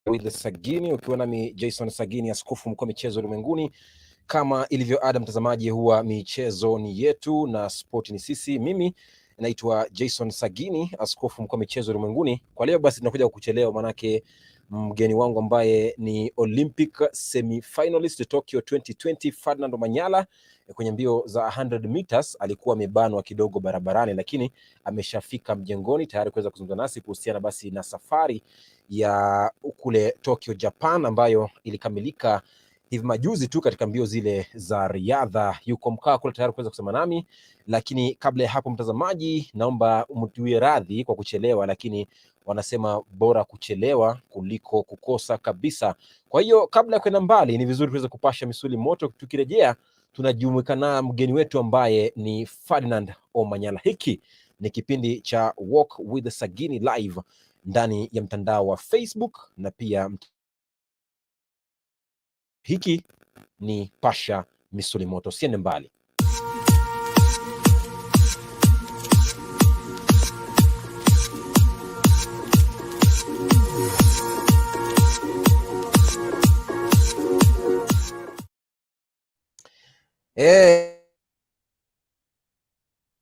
With Sagini, ukiwa nami Jason Sagini, askofu mkuu michezo ulimwenguni. Kama ilivyo ada, mtazamaji, huwa michezo ni yetu na sport ni sisi. Mimi naitwa Jason Sagini, askofu mkuu michezo ulimwenguni. Kwa leo basi tunakuja kuchelewa, manake mgeni wangu ambaye ni Olympic semi-finalist Tokyo 2020 Ferdinand Omanyala kwenye mbio za 100 meters alikuwa amebanwa kidogo barabarani, lakini ameshafika mjengoni tayari kuweza kuzungumza nasi kuhusiana basi na safari ya kule Tokyo Japan ambayo ilikamilika hivi majuzi tu katika mbio zile za riadha. Yuko mkaa kule tayari kuweza kusema nami, lakini kabla ya hapo mtazamaji, naomba mtuwie radhi kwa kuchelewa, lakini wanasema bora kuchelewa kuliko kukosa kabisa. Kwa hiyo kabla ya kwenda mbali, ni vizuri tuweze kupasha misuli moto. Tukirejea tunajumuika na mgeni wetu ambaye ni Ferdinand Omanyala. Hiki ni kipindi cha Walk with Sagini live ndani ya mtandao wa Facebook na pia hiki ni pasha misuli moto. Siende mbali.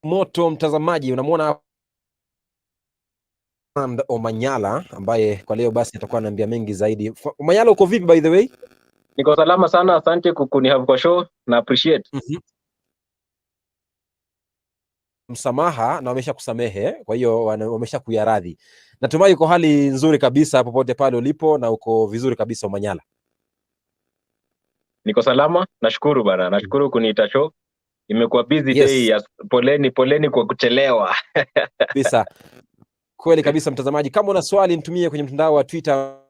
Moto mtazamaji, unamwona Omanyala ambaye kwa leo basi atakuwa ananiambia mengi zaidi. Omanyala, uko vipi by the way? Niko salama sana, asante kukunihavu kwa show na appreciate. Msamaha na wamesha kusamehe, kwa hiyo wamesha kuyaradhi. Natumai uko hali nzuri kabisa popote pale ulipo na uko vizuri kabisa Omanyala. Niko salama, nashukuru bana, nashukuru kuniita show. Imekuwa busy day ya poleni kwa kuchelewa. Bisa. Kweli kabisa mtazamaji, kama una swali nitumie kwenye mtandao wa Twitter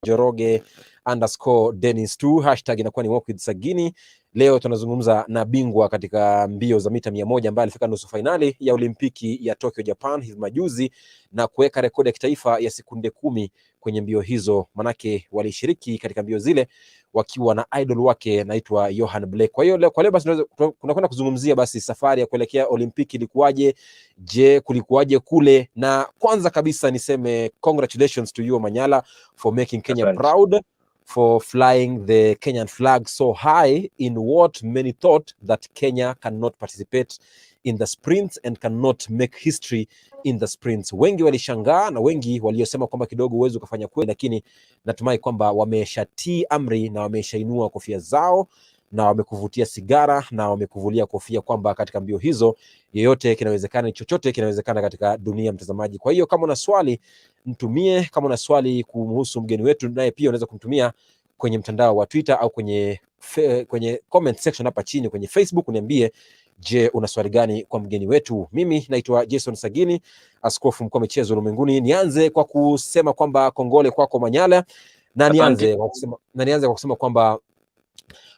Joroge_Dennis2 hashtag inakuwa ni Walk with Sagini. Leo tunazungumza na bingwa katika mbio za mita 100 ambaye alifika nusu finali ya Olimpiki ya Tokyo Japan hivi majuzi na kuweka rekodi ya kitaifa ya sekunde 10 kwenye mbio hizo. Manake walishiriki katika mbio zile wakiwa na idol wake anaitwa Johan Blake. Kwa hiyo kwa leo basi tunakwenda kuzungumzia basi safari ya kuelekea Olimpiki ilikuwaje, je kulikuwaje kule, na kwanza kabisa niseme congratulations to you Omanyala for making Kenya proud, for flying the Kenyan flag so high in what many thought that Kenya cannot participate in the sprints and cannot make history in the sprints. Wengi walishangaa na wengi waliosema kwamba kidogo uwezo kufanya kweli, lakini natumai kwamba wameshatii amri na wameshainua kofia zao na wamekuvutia sigara na wamekuvulia kofia kwamba katika mbio hizo yeyote kinawezekana, chochote kinawezekana katika dunia mtazamaji. Kwa hiyo kama una swali mtumie, kama una swali kumhusu mgeni wetu naye pia unaweza kumtumia kwenye mtandao wa Twitter au kwenye comment section hapa chini kwenye Facebook, uniambie je una swali gani kwa mgeni wetu. Mimi naitwa Jason Sagini, askofu mkuu michezo ulimwenguni. Nianze kwa kusema kwamba kongole kwako Omanyala, na nianze kwa kusema kwamba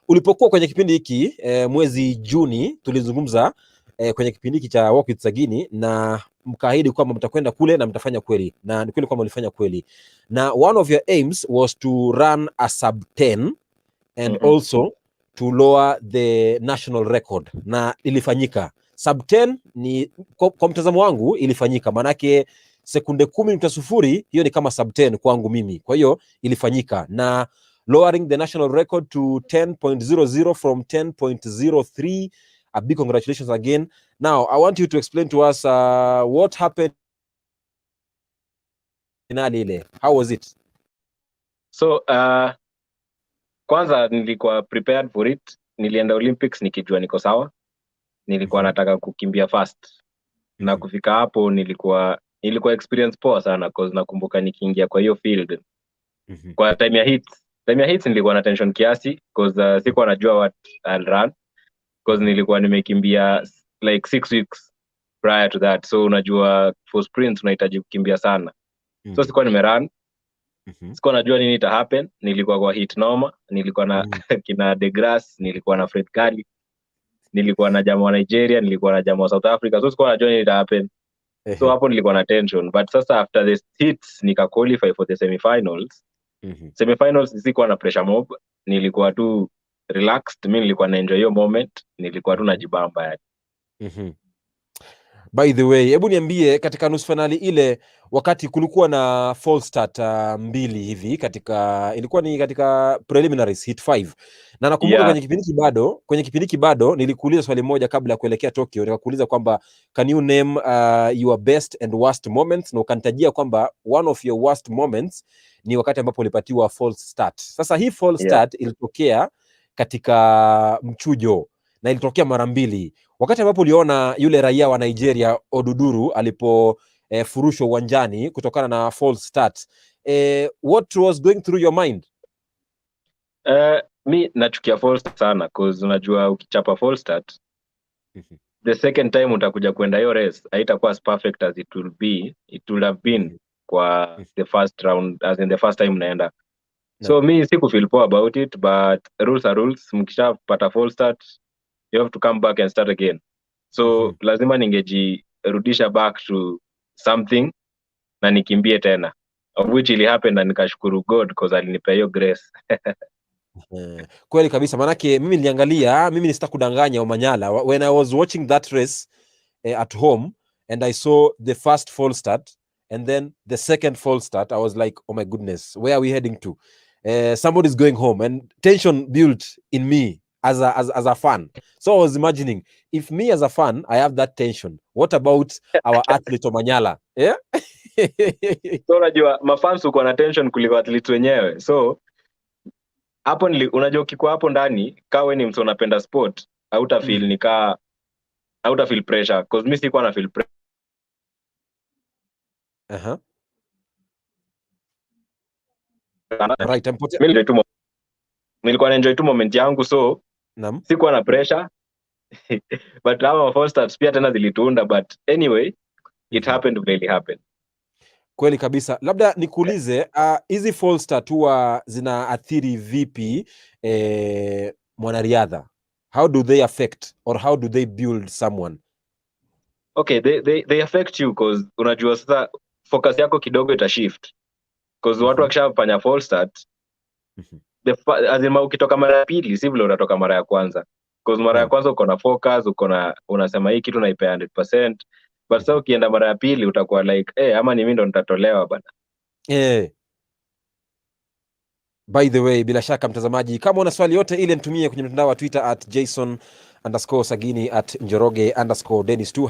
ulipokuwa kwenye kipindi hiki mwezi Juni tulizungumza kwenye kipindi hiki cha Walk with Sagini na mkaahidi kwamba mtakwenda kule na mtafanya kweli, na ni kweli kwamba ulifanya kweli, na one of your aims was to run a sub 10 and also to lower the national record, na ilifanyika. Sub 10 ni kwa mtazamo wangu ilifanyika, manake sekunde 10.0 hiyo ni kama sub 10 kwangu mimi. Kwa hiyo ilifanyika, na lowering the national record to 10.00 from 10.03. A big congratulations again. Now I want you to explain to us what happened finali ile. How was it? So kwanza nilikuwa prepared for it. Nilienda Olympics nikijua niko sawa. Nilikuwa nataka kukimbia fast. Na kufika hapo nilikuwa experience poa sana cause nakumbuka nikiingia kwa hiyo field. Kwa time ya hits nilikuwa na tension kiasi cause sikuwa najua what I'll run, cause nilikuwa nimekimbia like 6 weeks prior to that. So unajua for sprints unahitaji kukimbia sana. So sikuwa nimerun. Sikuwa najua nini ita happen. Nilikuwa kwa hit noma, nilikuwa na kina Degrass, nilikuwa na Ferdy, nilikuwa na jamaa wa Nigeria, nilikuwa na jamaa wa South Africa. So sikuwa najua nini ita happen. So hapo nilikuwa na tension, but sasa after the hits nika qualify for the semi-finals. Semi-finals sikuwa na pressure mob, nilikuwa tu relaxed. Mimi nilikuwa na enjoy hiyo moment, nilikuwa tu najibamba yani. By the way, hebu niambie katika nusu finali ile, wakati kulikuwa na false start mbili hivi ilikuwa ni katika preliminaries hit 5, na nakumbuka kwenye kipindi bado nilikuuliza swali moja kabla ya kuelekea Tokyo, nikakuuliza kwamba can you name your best and worst moments, na ukanitajia kwamba one of your worst moments ni wakati ambapo ulipatiwa false start. Sasa hii false start ilitokea katika mchujo na ilitokea mara mbili. Wakati ambapo uliona yule raia wa Nigeria Oduduru alipofurushwa uwanjani kutokana na false start, what was going through your mind? Mi nachukia false start sana, cause unajua ukichapa false start the second time utakuja kwenda hiyo race haitakuwa as perfect as it will have been kwa the first round, as in the first time unaenda. So mi siku feel poor about it, but rules are rules. Mkishapata false start you have to come back and start again. So lazima ningejirudisha back to something na nikimbie tena, of which ili happen, na nikashukuru God because alinipea hiyo grace. Kweli kabisa, manake mimi niliangalia, mimi nisita kudanganya Omanyala, when I was watching that race at home and I saw the first false start and then the second false start, I was like, oh my goodness, where are we heading to? Somebody's going home, and tension built in me as a fan. So I was imagining, if me as a fan I have that tension, what about our athlete Omanyala? Yeah. So unajua mafans uko na tension kuliko athletes wenyewe. So hapo unajua ukikuwa hapo ndani, kawe ni mtu unapenda sport, hauta feel hauta feel pressure, because mimi sikuwa na feel pressure. Right, nilikuwa na enjoy tu moment yangu, so sikuwa na pressure. But our false starts pia tena zilituunda, but anyway it happened when it happened. Kweli kabisa. Labda nikuulize, hizi false start huwa zinaathiri vipi mwanariadha? How do they affect or how do they build someone? Okay, they affect you because unajua sasa focus yako kidogo ita shift, because watu wakishafanya false start azima ukitoka mara ya pili si vile unatoka mara ya kwanza, because mara ya kwanza uko na focus, unasema hii kitu naipea 100%, but sasa ukienda mara ya pili utakuwa like ama ni mimi ndo nitatolewa bana. By the way, bila shaka mtazamaji, kama una swali yote ile nitumie kwenye mtandao wa Twitter @Jason_Sagini, @Njoroge_Dennis2,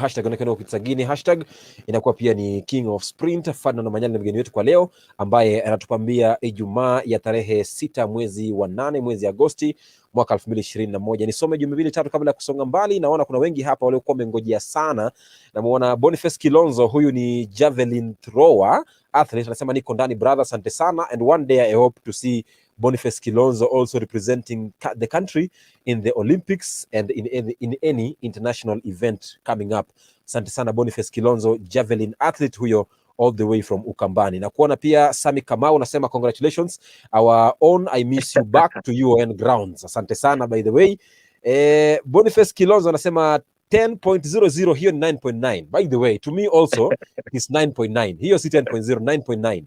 #WALKWITHSAGINI, hashtag inakuwa pia ni King of Sprint. Ferdinand Omanyala ni mgeni wetu kwa leo, ambaye anatupambia Ijumaa ya tarehe 6 mwezi wa 8 mwezi Agosti mwaka 2021. Nisome jumbe mbili tatu kabla ya kusonga mbali. Naona kuna wengi hapa waliokuwa wamengojea sana. Namuona Boniface Kilonzo, huyu ni javelin thrower athlete, anasema niko ndani brother, asante sana, and one day I hope to see Boniface Kilonzo also representing the country in the Olympics and in any international event coming up. Asante sana Boniface Kilonzo, javelin athlete huyo, all the way from Ukambani. Na kuona pia Sami Kamau anasema congratulations our own, I miss you back to UN grounds. Asante sana by the way. Boniface Kilonzo anasema 10.00, hiyo ni 9.9. By the way, to me also is 9.9. Hiyo si 10.0, 9.9.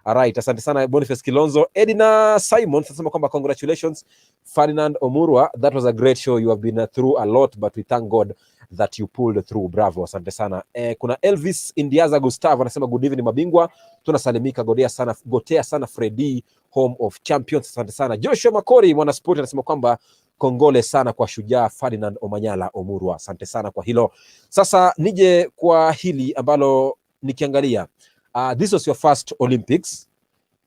Alright, asante sana Boniface Kilonzo. Edina Simon anasema kwamba congratulations Ferdinand Omanyala, that was a great show, you have been through a lot but we thank God that you pulled through. Bravo, asante sana. Kuna Elvis Indiaza Gustavo anasema good evening mabingwa, tunasalimika, gotea sana Ferdy, home of champions. Asante sana. Joshua Makori mwana sport anasema kwamba kongole sana kwa shujaa Ferdinand Omanyala Omanyala. Asante sana kwa hilo. Sasa nije kwa hili ambalo nikiangalia, this was your first Olympics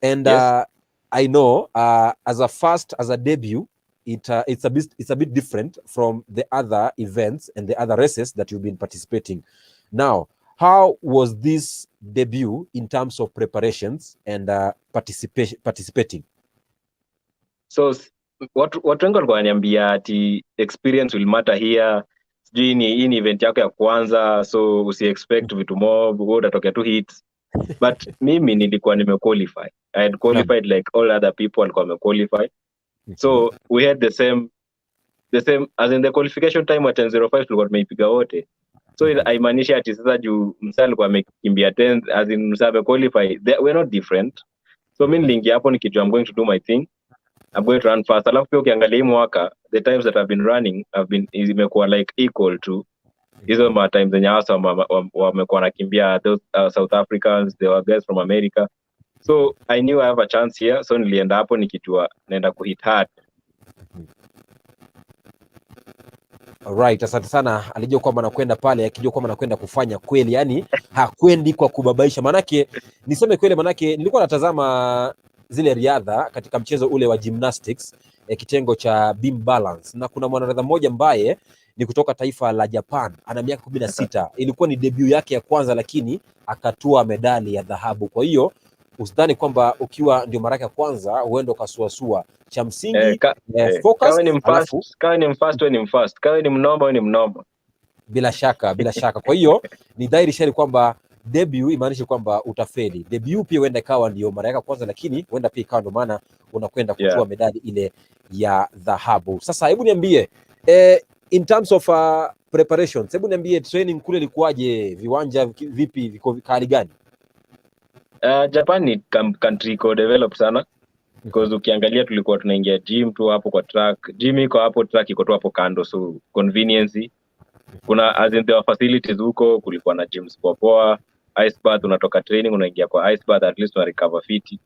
and yes. I know as a debut it's a bit different from the other events and the other races that you've been participating. Now, how was this debut in terms of preparations and participating? So watu wengi walikuwa wananiambia ati experience will matter here, sijui ni event yako ya kwanza, so usi expect vitu mob, utatokea tu hits. But mimi nilikuwa nimequalify. I had qualified like all other people walikuwa wamequalify. So we had the same as in the qualification time at 10:05 tulikuwa tumeipiga wote. So haimaanishi ati sasa juu msali alikuwa amekimbia 10 as in msali qualify, we're not different. So mimi niliingia hapo nikijua I'm going to do my thing, I'm going to run fast. Alafu pia ukiangalia hii mwaka the times that I've been running imekuwa like equal to Hizo ma times zenye hasa wamekuwa nakimbia those South Africans, they were guys from America. So I knew I have a chance here, so nilienda hapo nikijua naenda kuhit hard. Alright, asante sana. Alijua kwamba anakwenda pale akijua kwamba anakwenda kufanya kweli, yani hakwendi kwa kubabaisha. Manake niseme kweli, manake nilikuwa natazama zile riadha katika mchezo ule wa gymnastics kitengo cha beam balance, na kuna mwanariadha mmoja ambaye ni kutoka taifa la Japan, ana miaka 16. Ilikuwa ni debut yake ya kwanza, lakini akatua medali ya dhahabu. Kwa hiyo usidhani kwamba ukiwa ndio mara ya kwanza huenda ukasuasua. Cha msingi focus. Kawe ni mfast, we ni mfast. Kawe ni mnoma, we ni mnoma. Bila shaka, bila shaka. Kwa hiyo ni dhahiri shari kwamba debut imaanishi kwamba utafeli. Debut pia huenda ikawa ndio mara yako kwanza, lakini huenda pia ikawa ndio maana unakwenda kuchukua medali ile ya dhahabu. Sasa hebu niambie in terms of preparations, hebu niambie training kule ilikuwaje? Viwanja vipi, viko hali gani? Japan ni country iko develop sana, because ukiangalia tulikuwa tunaingia gym tu hapo kwa track. Gym iko hapo, track iko tu hapo kando, so convenience. Kuna as in the facilities huko, kulikuwa na gyms poa, ice bath, unatoka training unaingia kwa ice bath, at least una recover fit.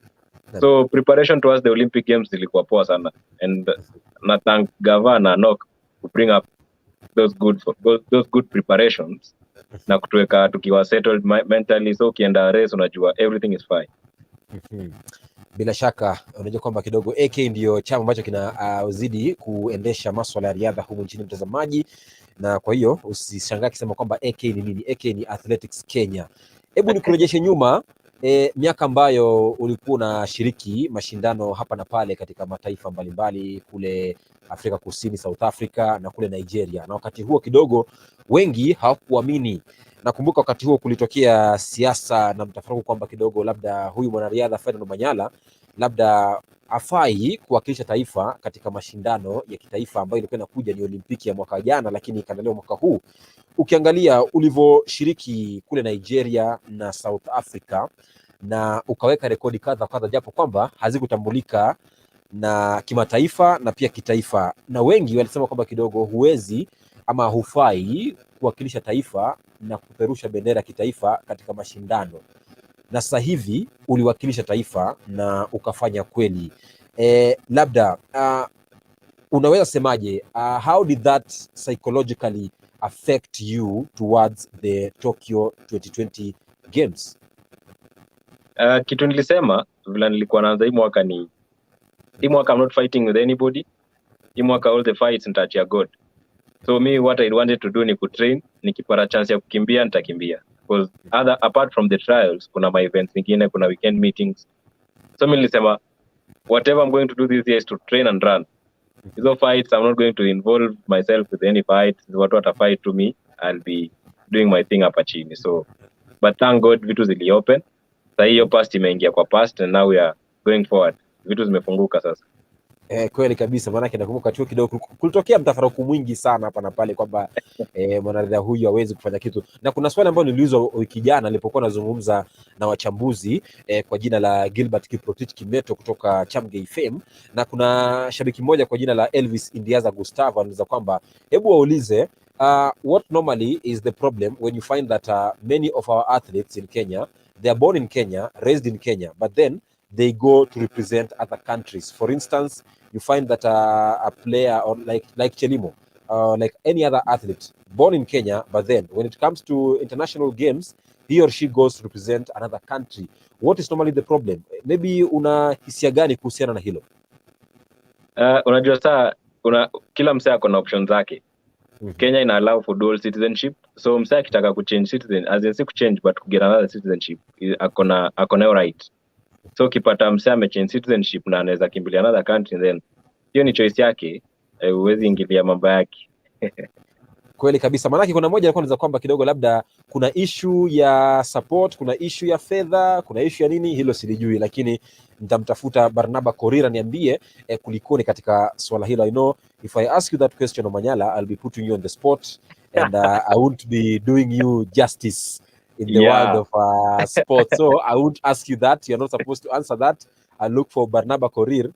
So preparation towards the Olympic Games ilikuwa poa sana, and na thank Gavana Nok to bring up those good preparations na kutuweka tukiwa settled mentally, so ukienda race unajua everything is fine. Bila shaka unajua kwamba kidogo AK ndio chama ambacho kinazidi kuendesha masuala ya riadha humu nchini, mtazamaji, na kwa hiyo usishangaa kisema kwamba AK ni nini. AK ni Athletics Kenya. Hebu nikurejeshe nyuma miaka ambayo ulikuwa unashiriki mashindano hapa na pale katika mataifa mbalimbali kule Afrika Kusini, South Africa na kule Nigeria, na wakati huo kidogo wengi hawakuamini. Nakumbuka wakati huo kulitokea siasa na mtafaruku kwamba kidogo labda huyu mwanariadha Ferdinand Omanyala labda afai kuwakilisha taifa katika mashindano ya kitaifa ambayo ilikuwa inakuja ni Olimpiki ya mwaka jana, lakini ikaandaliwa mwaka huu. Ukiangalia ulivyoshiriki kule Nigeria na South Africa na ukaweka rekodi kadha japo kwamba hazikutambulika na kimataifa na pia kitaifa, na wengi walisema kwamba kidogo huwezi ama hufai kuwakilisha taifa na kupeperusha bendera kitaifa katika mashindano, na sasa hivi uliwakilisha taifa na ukafanya kweli. Labda unaweza semaje, how did that psychologically affect you towards the Tokyo 2020 Games? Kitu nilisema vile nilikuwa naanza hii mwaka ni hii mwaka I'm not fighting with anybody. Hii mwaka all the fights nitaachia God. So me what I wanted to do ni kutrain, nikipata chance ya kukimbia nitakimbia, because apart from the trials kuna my events nyingine, kuna weekend meetings. So mimi nilisema whatever I'm going to do this year is to train and run. Hizo fights I'm not going to involve myself with any fights. Watu watafight to me, I'll be doing my thing hapa chini. So but thank God vitu zili open. Sasa hiyo past imeingia kwa past and now we are going forward. Vitu zimefunguka sasa. Kweli kabisa, maana nakumbuka chuo kidogo kulitokea mtafaruku mwingi sana hapa na pale kwamba mwanariadha huyu hawezi kufanya kitu, na kuna swali ambalo niliulizwa wiki jana nilipokuwa nazungumza na wachambuzi kwa jina la Gilbert Kiprotich Kimeto kutoka Chamgay Fame, na kuna shabiki mmoja kwa jina la Elvis Indiaza Gustavo anauliza kwamba hebu waulize what normally is the problem when you find that many of our athletes in Kenya, they are born in Kenya, raised in Kenya, but then they go to represent other countries. For instance, you find that a player or like Chelimo, like any other athlete born in Kenya, but then when it comes to international games, he or she goes to represent another country. What is normally the problem? Maybe una hisia gani kuhusiana na hilo? Unajua saa kila msee ako na options zake. Kenya ina allow for dual citizenship, so msee akitaka kuchange citizen, as in si kuchange but to get another citizenship, akona right. So ukipata msee amechange citizenship na anaweza kimbilia another country, then hiyo ni choice yake, huwezi ingilia mambo yake. Kweli kabisa, maanake kuna moja alikuwa anaweza kwamba kidogo labda kuna issue ya support, kuna issue ya fedha, kuna issue ya nini, hilo silijui, lakini nitamtafuta Barnaba Korira niambie kulikoni katika swala hilo. I know if I ask you that question Omanyala, I'll be putting you on the spot and I won't be doing you justice in the world of sports. So I won't ask you that. You're not supposed to answer that. I'll look for Barnaba Korir,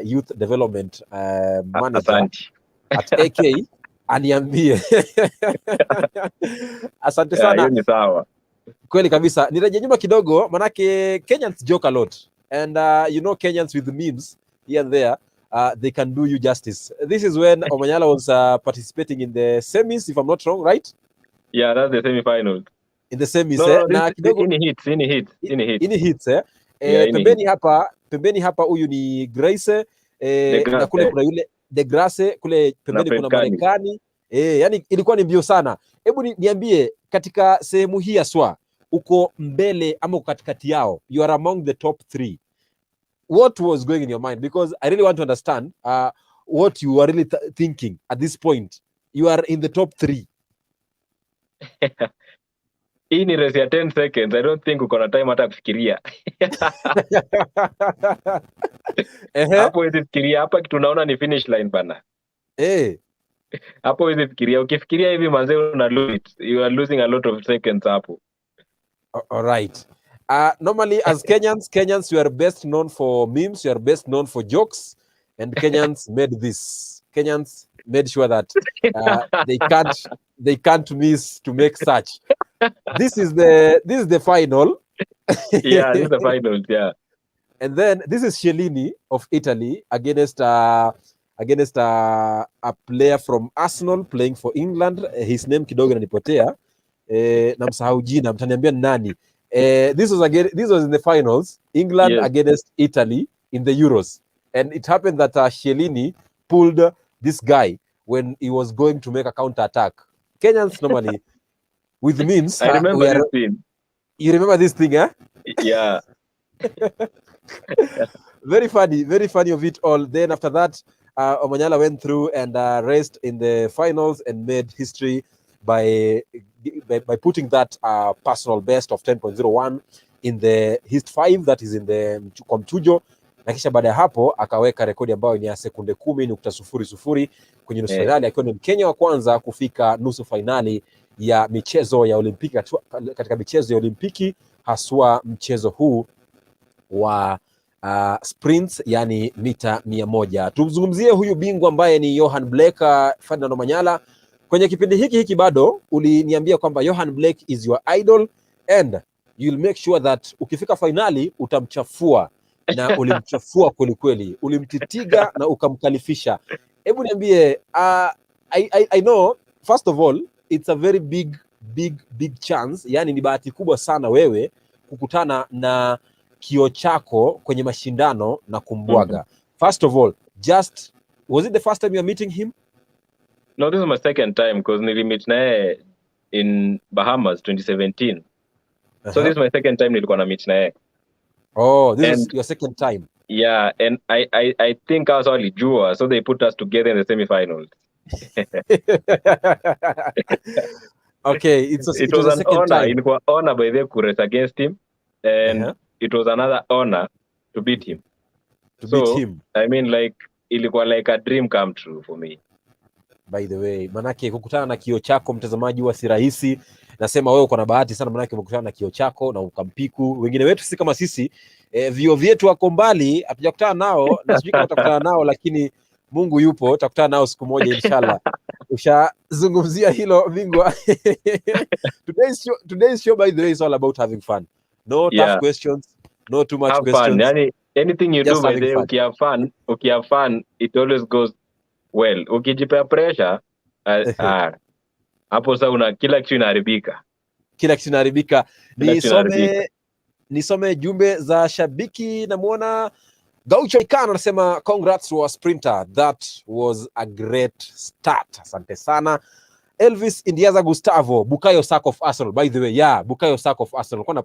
youth development manager at AK, aniambie. Asante sana. Hiyo ni sawa. Kweli kabisa. Nirejea nyuma kidogo, manake Kenyans joke a lot, and you know, Kenyans with the memes here and there, they can do you justice. This is when Omanyala was participating in the semis, if I'm not wrong, right? Yeah, that's the semi-final. In the semis, No, na kidogo ini hits. Yeah, pembeni hapa huyu ni Grace, na kule kuna yule De Grace, kule pembeni kuna Marekani. Yani ilikuwa ni mbio sana. Hebu niambie, katika sehemu hii aswa, uko mbele ama uko katikati yao, you are among the top 3, what was going in your mind? Because I really want to understand what you are really thinking at this point. You are in the top 3. Hii ni race ya 10 seconds. I don't think uko na time hata kufikiria. Hapo hizi fikiria, hapa kitu naona ni finish line bana. Hapo hizi fikiria, ukifikiria hivi manze una lose it. You are losing a lot of seconds hapo. All right. Normally as Kenyans, you are best known for memes, you are best known for jokes, and Kenyans made this. Kenyans made sure that they can't miss to make such. This is the final. Yeah, this is the final, yeah. And then this is Chiellini of Italy against a player from Arsenal playing for England. His name kidogo inanipotea. Namsahau jina, mtaniambia nani. This was in the finals, England against Italy in the Euros. And it happened that Chiellini pulled this guy when he was going to make a counter attack. Kenyans normally with the memes. I remember this thing. You remember this thing, eh? Yeah. Very funny of it all. Then after that, Omanyala went through and raced in the finals and made history by putting that personal best of 10.01 in the hist 5 that is in the kwa mchujo, na kisha baada ya hapo akaweka rekodi ambayo ni ya sekunde 10.00 kwenye nusu finali, akiwa ni Mkenya wa kwanza kufika nusu finali ya michezo ya Olimpiki, katika michezo ya Olimpiki, haswa mchezo huu wa sprints, yani mita 100. Tumzungumzie huyu bingwa ambaye ni Johan Blake, Ferdinand Omanyala. Kwenye kipindi hiki bado uliniambia kwamba Johan Blake is your idol and you'll make sure that ukifika finali utamchafua, na ulimchafua kweli, ulimtitiga na ukamkalifisha. Hebu niambie, I know first of all it's a very big chance, yani ni bahati kubwa sana wewe kukutana na kio chako kwenye mashindano na kumbwaga. First of all, was it the first time you are meeting him? No, this is my second time because nilimit naye in Bahamas 2017. So this is my second time nilikuwa na meet naye. Oh, this is your second time. Yeah, and I think I was only Jua, so they put us together in the semi-finals. Okay, it was a second time. Ilikuwa honor by the race against him, and it was another honor to beat him. Beat him. I mean, like ilikuwa like a dream come true for me. By the way, manake kukutana na kio chako mtazamaji huwa si rahisi. Nasema wewe uko na bahati sana, manake umekutana na kio chako na ukampiku. Wengine wetu si kama sisi, vio vyetu wako mbali, hatujakutana nao, na sijui kama tutakutana nao, lakini Mungu yupo, tutakutana nao siku moja inshallah. Ushazungumzia hilo bingwa. Today's show by the way is all about having fun. No tough questions, no too much questions. Fun. Yani, anything you do by the way, ukiha fun, it always goes well. Ukijipea pressure, hapo sasa kila kitu inaharibika. Nisome jumbe za shabiki. Namuona Gaucho Ikano anasema congrats to our sprinter, that was a great start. Asante sana. Elvis Indiaza Gustavo, Bukayo Saka of Arsenal. By the way, Bukayo Saka of Arsenal. Kwa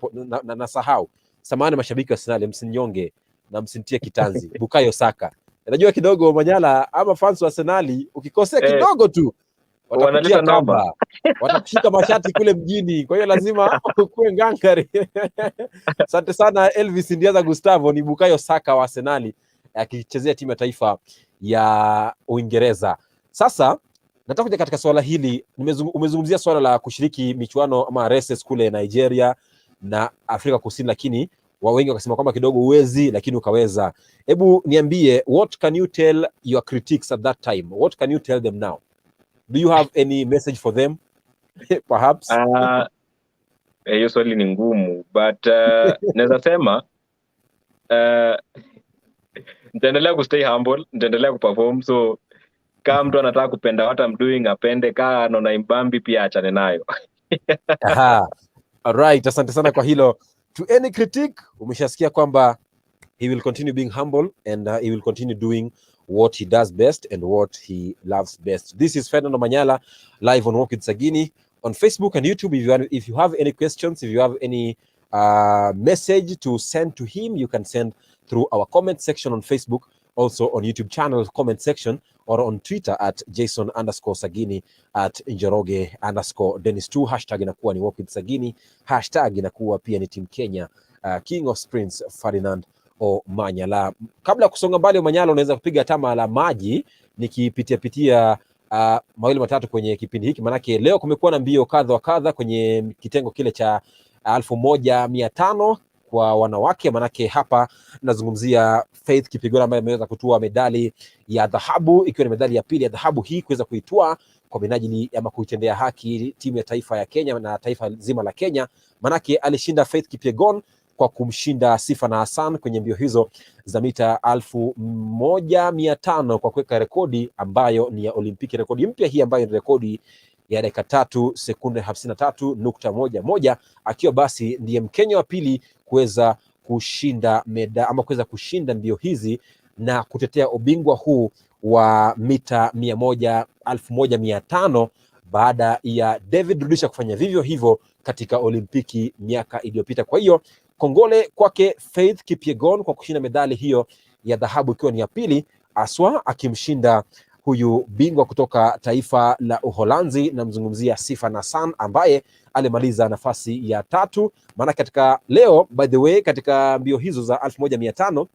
nasahau. Samahani mashabiki wa Arsenal, msinyonge na msintie kitanzi. Bukayo Saka. Najua kidogo Omanyala ama fans wa Arsenal ukikosea kidogo tu watakutia kamba. Watakushika mashati kule mjini. Kwa hiyo lazima ukue ngangari. Asante sana Elvis Indiaza Gustavo, ni Bukayo Saka wa Arsenal akichezea timu ya taifa ya Uingereza. Sasa nataka kuja katika swala hili. Umezungumzia swala la kushiriki michuano ama races kule Nigeria na Afrika Kusini, lakini wengi wakasema kwamba kidogo uwezi, lakini ukaweza. Hebu niambie, what can you tell your critics at that time? What can you tell them now? Do you have any message for them perhaps? Hiyo swali ni ngumu, but naweza sema nitaendelea kustay humble, nitaendelea kuperform. So kama mtu anataka kupenda what I'm doing, apende. Kama anaona imbambi pia achane nayo. Aha. Alright, asante sana kwa hilo. To any critique, umeshasikia kwamba he will continue being humble and he will continue doing what he does best and what he loves best. This is Ferdinand Omanyala, live on Walk with Sagini on Facebook and YouTube. If you have any questions, if you have any message to send to him, you can send through our comment section on Facebook, also on YouTube channel comment section, or on Twitter at Jason_Sagini, at Njoroge_Dennis2. Hashtag inakuwa ni Walk with Sagini, hashtag inakuwa pia ni Team Kenya, King of Sprints Ferdinand Omanyala. Kabla ya kusonga mbali, Omanyala, unaweza kupiga tama la maji nikipitia mawili matatu kwenye kipindi hiki, manake leo kumekuwa na mbio kadha wa kadha kwenye kitengo kile cha 1500 kwa wanawake. Manake hapa nazungumzia Faith Kipyegon ambaye ameweza kutua medali ya dhahabu, ikiwa ni medali ya pili ya dhahabu hii kuweza kuitwaa kwa minajili ama kuitendea haki timu ya taifa ya Kenya na taifa zima la Kenya. Manake alishinda Faith Kipyegon kwa kumshinda Sifa na Hassan kwenye mbio hizo za mita 1500 kwa kuweka rekodi ambayo ni ya Olimpiki, rekodi mpya hii ambayo ni rekodi ya dakika 3 sekunde 53.11, akiwa basi ndiye Mkenya wa pili kuweza kushinda kuweza kushinda mbio hizi na kutetea ubingwa huu wa mita 1500 baada ya David Rudisha kufanya vivyo hivyo katika Olimpiki miaka iliyopita. Kwa hiyo kongole kwake Faith Kipyegon kwa kushinda medali hiyo ya dhahabu, ikiwa ni ya pili aswa, akimshinda huyu bingwa kutoka taifa la Uholanzi, na mzungumzia Sifa na Hassan ambaye alimaliza nafasi ya 3. Maana katika leo, by the way, katika mbio hizo za 1500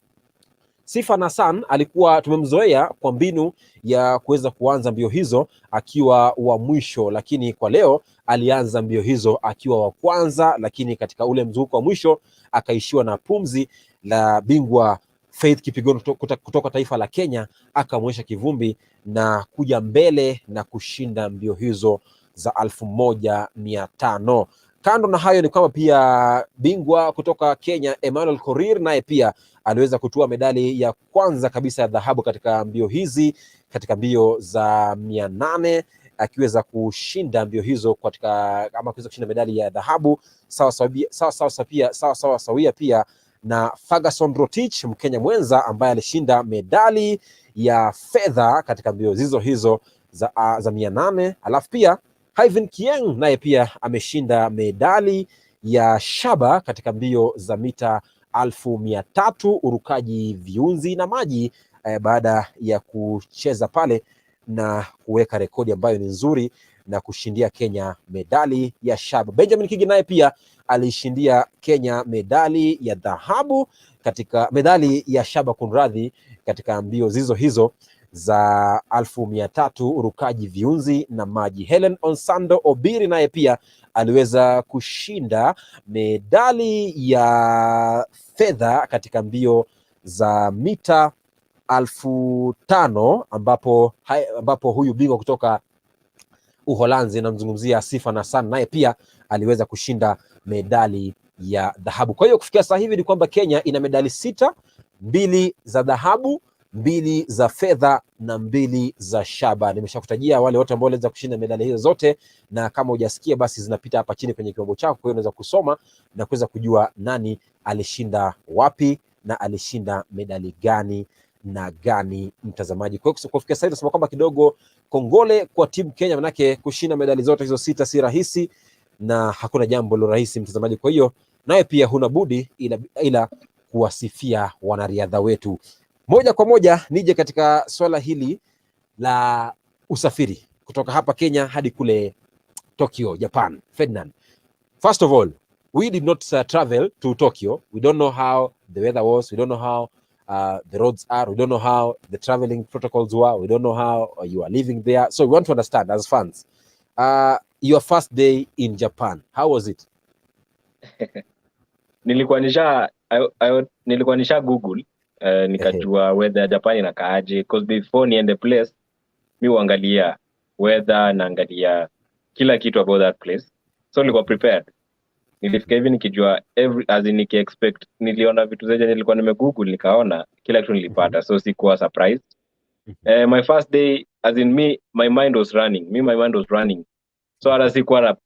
Sifa na Hassan alikuwa tumemzoea kwa mbinu ya kuweza kuanza mbio hizo akiwa wa mwisho, lakini kwa leo alianza mbio hizo akiwa wa kwanza, lakini katika ule mzunguko wa mwisho akaishiwa na pumzi la bingwa Faith Kipyegon kutoka taifa la Kenya, akamwonyesha kivumbi na kuja mbele na kushinda mbio hizo za 1500. Kando na hayo ni kwamba pia bingwa kutoka Kenya Emmanuel Korir naye pia aliweza kutua medali ya kwanza kabisa ya dhahabu katika mbio hizi, katika mbio za 800, akiweza kushinda mbio hizo kuweza kushinda medali ya dhahabu sawa sawia pia na Ferguson Rotich, Mkenya mwenza ambaye alishinda medali ya fedha katika mbio hizo za 800. Alafu pia Ivan Kieng naye pia ameshinda medali ya shaba katika mbio za mita 1300 urukaji viunzi na maji, baada ya kucheza pale na kuweka rekodi ambayo ni nzuri na kushindia Kenya medali ya shaba. Benjamin Kigi naye pia alishindia Kenya medali ya dhahabu katika medali ya shaba kunradhi, katika mbio hizo za 1300 urukaji viunzi na maji. Helen Onsando Obiri naye pia aliweza kushinda medali ya fedha katika mbio za mita 5000 ambapo huyu bingwa kutoka Uholanzi namzungumzia Sifa na Hassan naye pia aliweza kushinda medali ya dhahabu. Kwa hiyo kufikia sasa hivi ni kwamba Kenya ina medali 6, 2 za dhahabu, 2 za fedha na 2 za shaba. Nimeshakutajia wale wote ambao waliweza kushinda medali hizo zote, na kama hujasikia basi zinapita hapa chini kwenye kiwambo chako, kwa hiyo unaweza kusoma na kuweza kujua nani alishinda wapi na alishinda medali gani na gani, mtazamaji. Kwa hiyo kufikia sasa tunasema kwamba kidogo kongole kwa timu Kenya, manake kushinda medali zote hizo 6 si rahisi na hakuna jambo lo rahisi, mtazamaji. Kwa hiyo naye pia huna budi ila kuwasifia wanariadha wetu. Moja kwa moja nije katika swala hili la usafiri kutoka hapa Kenya hadi kule Tokyo, Japan. Ferdinand, first of all, we did not travel to Tokyo. We don't know how the weather was. We don't know how the roads are. We don't know how the traveling protocols were. We don't know how you are living there. So we want to understand as fans, your first day in Japan, how was it? Nilikuwa nisha Google nikajua weather ya Japan inakaaje, because before niende place mi huangalia weather, naangalia kila kitu about that place. So nilikuwa prepared. Nilifika hivi nikijua niki-expect, niliona vitu zenye nilikuwa nimegoogle, nikaona kila kitu nilipata, so sikuwa surprised. My first day, as in my mind was running. So hata sikuwa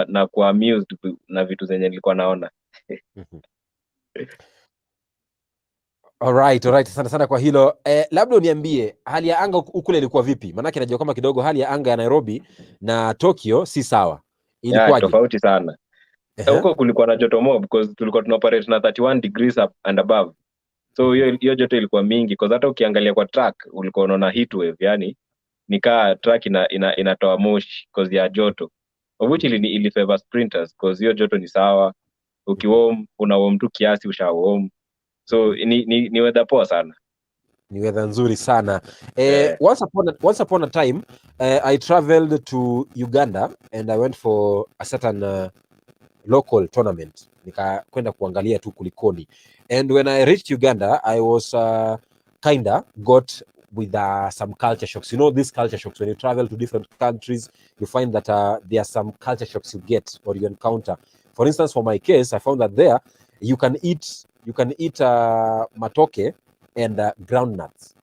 na kuwa amused na vitu zenye nilikuwa naona. Alright, asante sana kwa hilo. Labda uniambie hali ya anga ukule ilikuwa vipi? Maanake najua kama kidogo hali ya anga ya Nairobi na Tokyo si sawa. Ilikuwaje? Tofauti sana. Huko kulikuwa na joto mob because tulikuwa tunaoperate na 31 degrees up and above. So hiyo joto ilikuwa mingi because hata ukiangalia kwa track ulikuwa unaona heat wave, yani nikaa track inatoa moshi because ya joto. Of which ili favor sprinters because hiyo joto ni sawa. Ukiwarm una warm tu kiasi ushawarm. So ni weather poa sana. Ni weather nzuri sana. Once upon a time, I traveled to Uganda and I went for a certain local tournament. Nikakwenda kuangalia tu kulikoni. And when I reached Uganda, I was kinda got with some culture shocks. You know, these culture shocks, when you travel to different countries, you find that there are some culture shocks you get or you encounter. For instance, for my case, I found that there you can eat matoke and groundnuts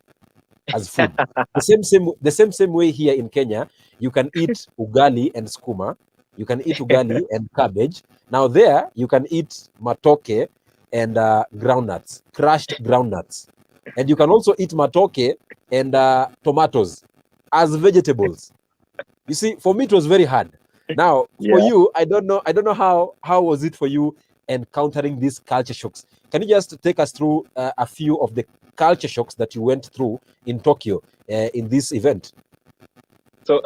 as food. the same way here in Kenya, you can eat ugali and skuma. You can eat ugali and cabbage. Now there, you can eat matoke and groundnuts, crushed groundnuts. And you can also eat matoke and tomatoes as vegetables. You see, for me, it was very hard. Now, for you, I don't know how was it for you encountering these culture shocks. Can you just take us through a few of the culture shocks that you went through in Tokyo in this event? So,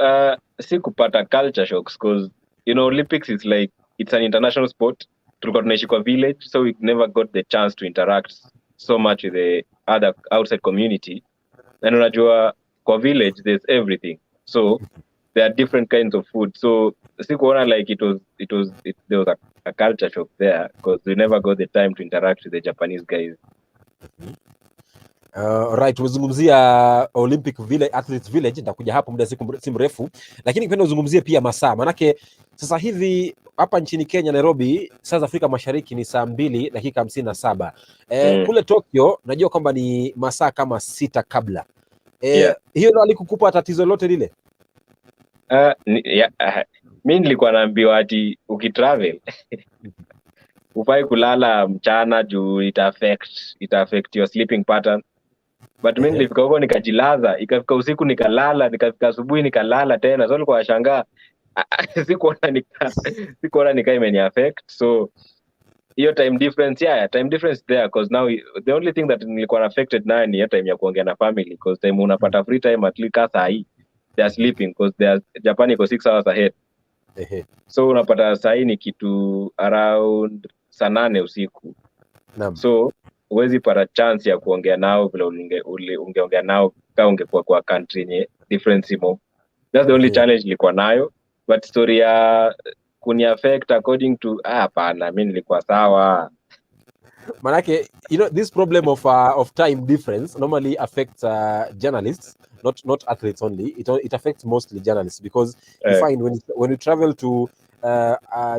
sikupata culture shocks because, Olympics is like, it's an international sport. Tulikuwa tunaishi kwa village, so we never got the chance to interact so much with the other outside community. And unajua, kwa village, there's everything. So, there are different kinds of food. So, sikuona like there was a culture shock there because we never got the time to interact with the Japanese guys. Right, tumezungumzia Olympic Village, Athletes Village, nitakuja hapo muda si mrefu, lakini nipenda uzungumzie pia masaa, manake sasa hivi hapa nchini Kenya, Nairobi, saa za Afrika Mashariki ni saa 2:57. Kule Tokyo najua kwamba ni masaa kama 6 kabla. Hiyo ndo alikukupa tatizo lote lile? Mimi nilikuwa naambiwa ati ukitravel ufai kulala mchana juu ita affect your sleeping pattern. But mimi nilifika huko nikajilaza, ikafika usiku nikalala, nikafika asubuhi nikalala tena. So nilikuwa nashangaa sikuona nika imeni affect. So hiyo time difference there because now the only thing that nilikuwa affected nayo ni time ya kuongea na family because time unapata free time at least saa hii they are sleeping because Japan iko 6 hours ahead. So unapata saa hii ni kitu around saa 8 usiku. So huwezi pata chance ya kuongea nao vile ungeongea nao kama ungekuwa kwa country yenye difference mo. That's the only challenge nilikuwa nayo, but story ya kuni affect according to hapana, mimi nilikuwa sawa. Manake, this problem of time difference normally affects journalists, not athletes only. It affects mostly journalists because you find when you travel to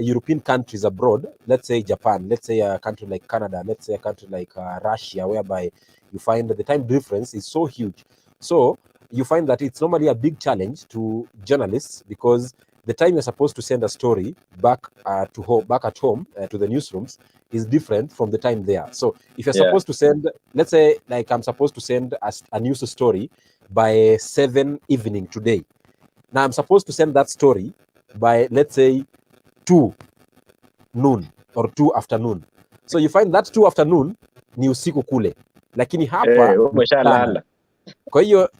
European countries abroad, let's say Japan, let's say a country like Canada, let's say a country like Russia, whereby you find that the time difference is so huge. So you find that it's normally a big challenge to journalists because the time you're supposed to send a story back at home to the newsrooms is different from the time there. So if you're supposed to send, let's say like I'm supposed to send a news story by 7 evening today. Now I'm supposed to send that story by, let's say, 2 noon or 2 afternoon. So you find that 2 afternoon ni usiku kule, lakini hapa umeshalala. Kwa hiyo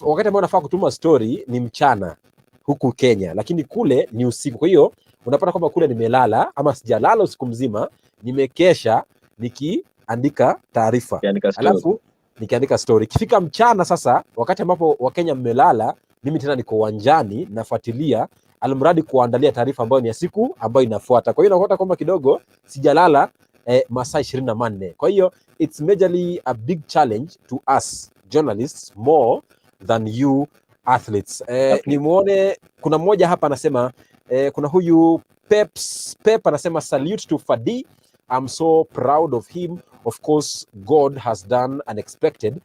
wakati ambao nafaa kutuma story ni mchana huku Kenya, lakini kule ni usiku. Kwa hiyo unapata kwamba kule nimelala ama sijalala usiku mzima, nimekesha nikiandika taarifa, alafu nikiandika story. Kifika mchana sasa, wakati ambapo Wakenya mmelala, mimi tena niko uwanjani nafuatilia almradi kuandalia taarifa ambayo ni ya siku ambayo inafuata. Kwa hiyo nakuta kwamba kidogo sijalala masaa 24. Kwa hiyo it's majorly a big challenge to us journalists more than you athletes. Okay. Nimuone kuna mmoja hapa anasema kuna huyu Pep anasema salute to Ferdy. I'm so proud of him. Of course, God has done unexpected.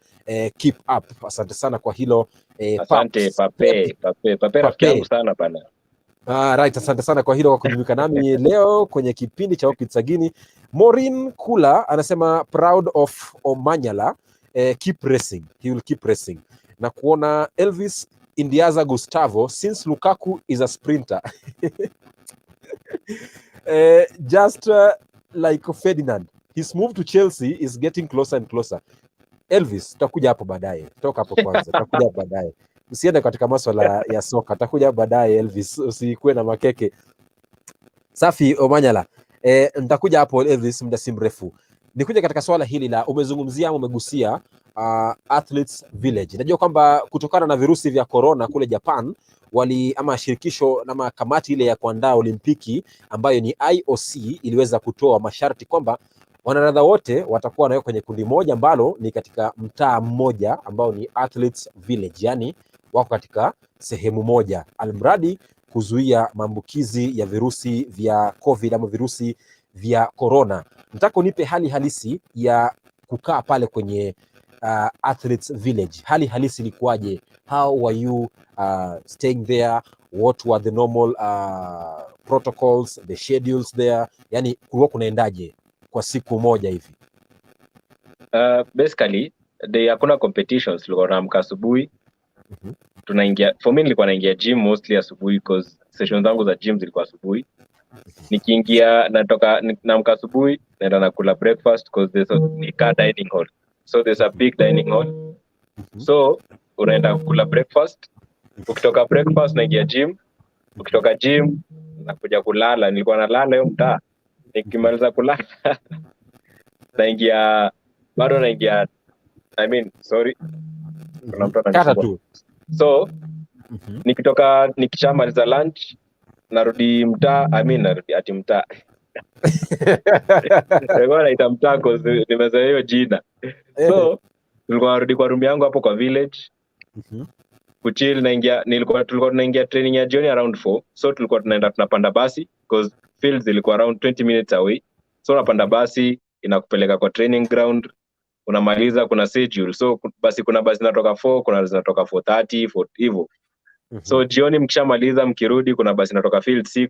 Keep up. Asante sana kwa hilo. Asante Pape rafiki yangu sana bana. Right, asante sana kwa hilo kwa kujumuika nami leo kwenye kipindi cha WALKWITHSAGINI. Maureen Kula anasema proud of Omanyala. Keep racing. He will keep racing. Na kuona Elvis Indiaza Gustavo, since Lukaku is a sprinter. Just like Ferdinand, his move to Chelsea is getting closer and closer. Elvis, tutakuja hapo baadaye. Toka hapo kwanza, tutakuja hapo baadaye. Usiende katika masuala ya soka, tutakuja hapo baadaye Elvis, usikuwe na makeke. Safi Omanyala. Nitakuja hapo Elvis muda si mrefu. Nikuja katika swala hili la umezungumzia ama umegusia Athletes Village. Najua kwamba kutokana na virusi vya corona kule Japan ama shirikisho na kamati ile ya kuandaa Olimpiki ambayo ni IOC iliweza kutoa masharti kwamba wanariadha wote watakuwa wanawekwa kwenye kundi moja ambalo ni katika mtaa mmoja ambao ni Athletes Village, yani wako katika sehemu moja, almradi kuzuia maambukizi ya virusi vya COVID ama virusi vya corona. Nataka unipe hali halisi ya kukaa pale kwenye Athletes Village. Hali halisi ilikuwaje? How were you staying there? What were the normal protocols, the schedules there? Yani kulikuwa kunaendaje kwa siku moja hivi? Basically hakuna competitions, tulikuwa tunaamka asubuhi. Tunaingia, for me nilikuwa naingia gym mostly asubuhi because sessions zangu za gym zilikuwa asubuhi. Nikiingia naamka asubuhi, naenda nakula breakfast because there's a dining hall. So there's a big dining hall. So unaenda kula breakfast. Ukitoka breakfast naingia gym. Ukitoka gym nakuja kulala. Nilikuwa nalala hiyo mtaa. Nikimaliza kulala naingia kuna mtu ananisumbua. So nikishamaliza lunch narudi mtaa, narudi ati mtaa. Nilikuwa naita mtaa cause nimezoea hiyo jina. So tulikuwa narudi kwa room yangu hapo kwa village. Kuchill tulikuwa tunaingia training ya jioni around 4. So tulikuwa tunapanda basi cause fields ilikuwa around 20 minutes away. So unapanda basi inakupeleka kwa training ground, unamaliza kuna schedule. So basi kuna basi zinatoka 4, kuna zinatoka 4:30 hivyo. So jioni mkishamaliza mkirudi kuna basi inatoka field 6,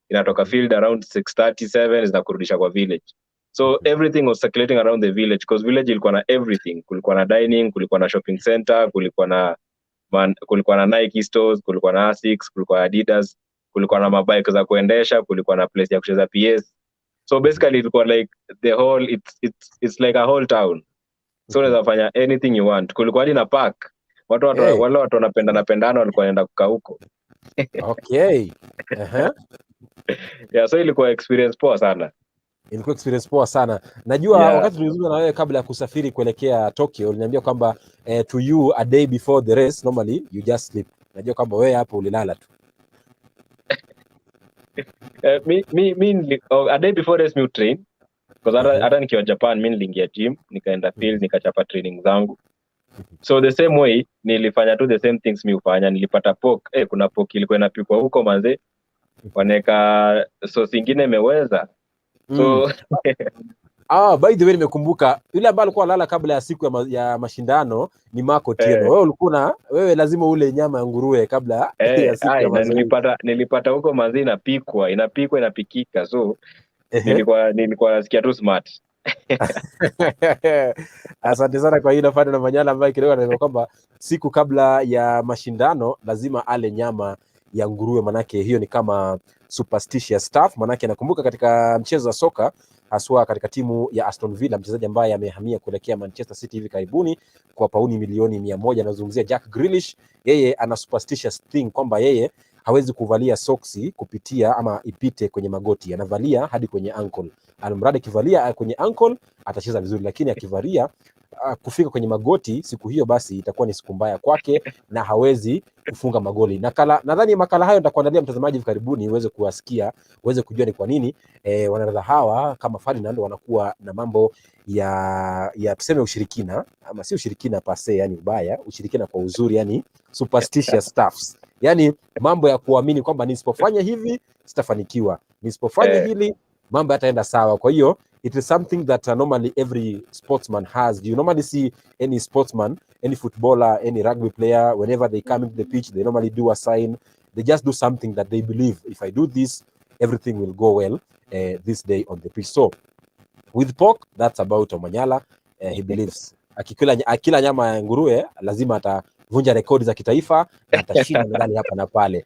inatoka field around 6:37 zinakurudisha kwa village. So everything was circulating around the village because village ilikuwa na everything. Kulikuwa na dining, kulikuwa na shopping center, kulikuwa na Nike stores, kulikuwa na Asics, kulikuwa na Adidas, kulikuwa na mabike za kuendesha, kulikuwa na place ya kucheza PS. So basically ilikuwa like the whole it's like a whole town. So unaweza fanya anything you want. Kulikuwa hadi na park. Wale watu wanapendana walikuwa wanaenda kukaa huko. Okay. Yeah, so ilikuwa experience poa sana. Najua wakati tulizungumza na wewe kabla ya kusafiri kuelekea Tokyo, uliniambia kwamba to you a day before the race normally you just sleep. Najua kwamba wewe hapo ulilala tu. A day before race me train because hata nikiwa Japan mimi niliingia gym, nikaenda field, nikachapa training zangu. So the same way nilifanya tu the same things mimi hufanya. Nilipata pork, kuna pork ilikuwa inapikwa huko manze, waneka sauce nyingine imeweza. So by the way nimekumbuka yule ambaye alikuwa analala kabla ya siku ya mashindano ni Marco Tieno. Wewe lazima ule nyama ya nguruwe kabla ya siku ya mazoezi. Nilipata huko manze inapikika. So nilikuwa nasikia tu smart. Asante sana kwa hilo Ferdinand Omanyala ambaye kidogo anasema kwamba siku kabla ya mashindano lazima ale nyama ya nguruwe, manake hiyo ni kama superstitious stuff. Manake nakumbuka katika mchezo wa soka haswa katika timu ya Aston Villa, mchezaji ambaye amehamia kuelekea Manchester City hivi karibuni kwa pauni milioni 100, nazungumzia Jack Grealish. Yeye ana superstitious thing kwamba yeye hawezi kuvalia soksi kupitia ama ipite kwenye magoti, anavalia hadi kwenye ankle. Almradi akivalia kwenye ankle atacheza vizuri, lakini akivalia kufika kwenye magoti siku hiyo, basi itakuwa ni siku mbaya kwake na hawezi kufunga magoli. Nadhani makala hayo nitakuandalia mtazamaji karibuni uweze kuwasikia, uweze kujua ni kwa nini wanariadha hawa kama Ferdinand wanakuwa na mambo ya tuseme ushirikina, ama si ushirikina pase, yani ubaya, ushirikina kwa uzuri, yani superstitious stuffs, yani mambo ya kuamini kwamba nisipofanya hivi sitafanikiwa, nisipofanya hili mambo yataenda sawa. Kwa hiyo it is something that normally every sportsman has. You normally see any sportsman, any footballer, any rugby player, whenever they come into the pitch, they normally do a sign. They just do something that they believe, if I do this, everything will go well this day on the pitch. So with pork, that's about Omanyala. He believes akila nyama ya nguruwe lazima atavunja rekodi za kitaifa na atashinda medali hapa na pale.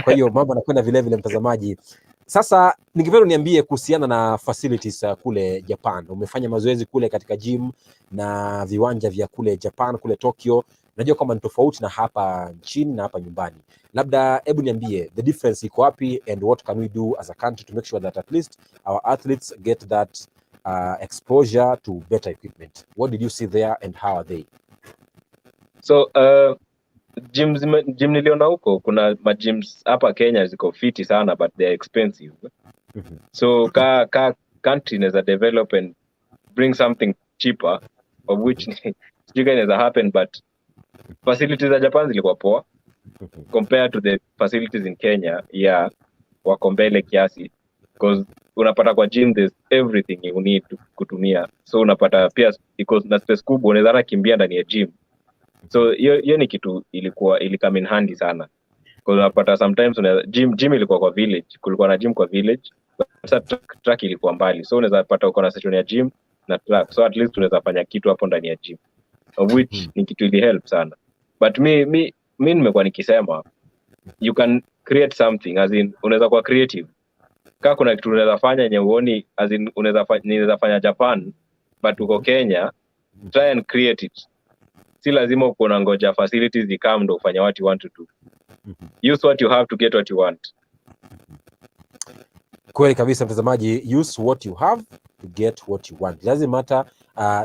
Kwa hiyo mambo yanakwenda vile vile, mtazamaji. Sasa ningependa niambie kuhusiana na facilities kule Japan. Umefanya mazoezi kule katika gym na viwanja vya kule Japan, kule Tokyo. Najua kama ni tofauti na hapa nchini na hapa nyumbani. Labda hebu niambie the difference iko wapi, and what can we do as a country to make sure that at least our athletes get that exposure to better equipment. What did you see there and how are they? So gym niliona huko, kuna gyms hapa Kenya ziko fiti sana, but they are expensive. So ka country inaweza develop and bring something cheaper, of which sijui inaweza happen, but facilities za Japan zilikuwa poa compared to the facilities in Kenya. Wako mbele kiasi, because unapata kwa gym there's everything you need kutumia. So unapata pia because na space kubwa unaweza kimbia ndani ya gym. So hiyo ni kitu ilikam in handy sana. Because unapata sometimes gym ilikuwa kwa village, kulikuwa na gym kwa village, but track ilikuwa mbali. So unaweza pata uko na session ya gym na track. So at least unaweza fanya kitu hapo ndani ya gym, of which ni kitu ili help sana. But mi nimekuwa nikisema you can create something, as in unaweza kuwa creative. Kama kuna kitu unaweza fanya yenye uoni, as in unaweza fanya Japan but uko Kenya, try and create it. Si lazima uko na ngoja facilities zikam ndo ufanye what you want to do. Use what you have to get what you want. Kweli kabisa mtazamaji, use what you have to get what you want. It doesn't matter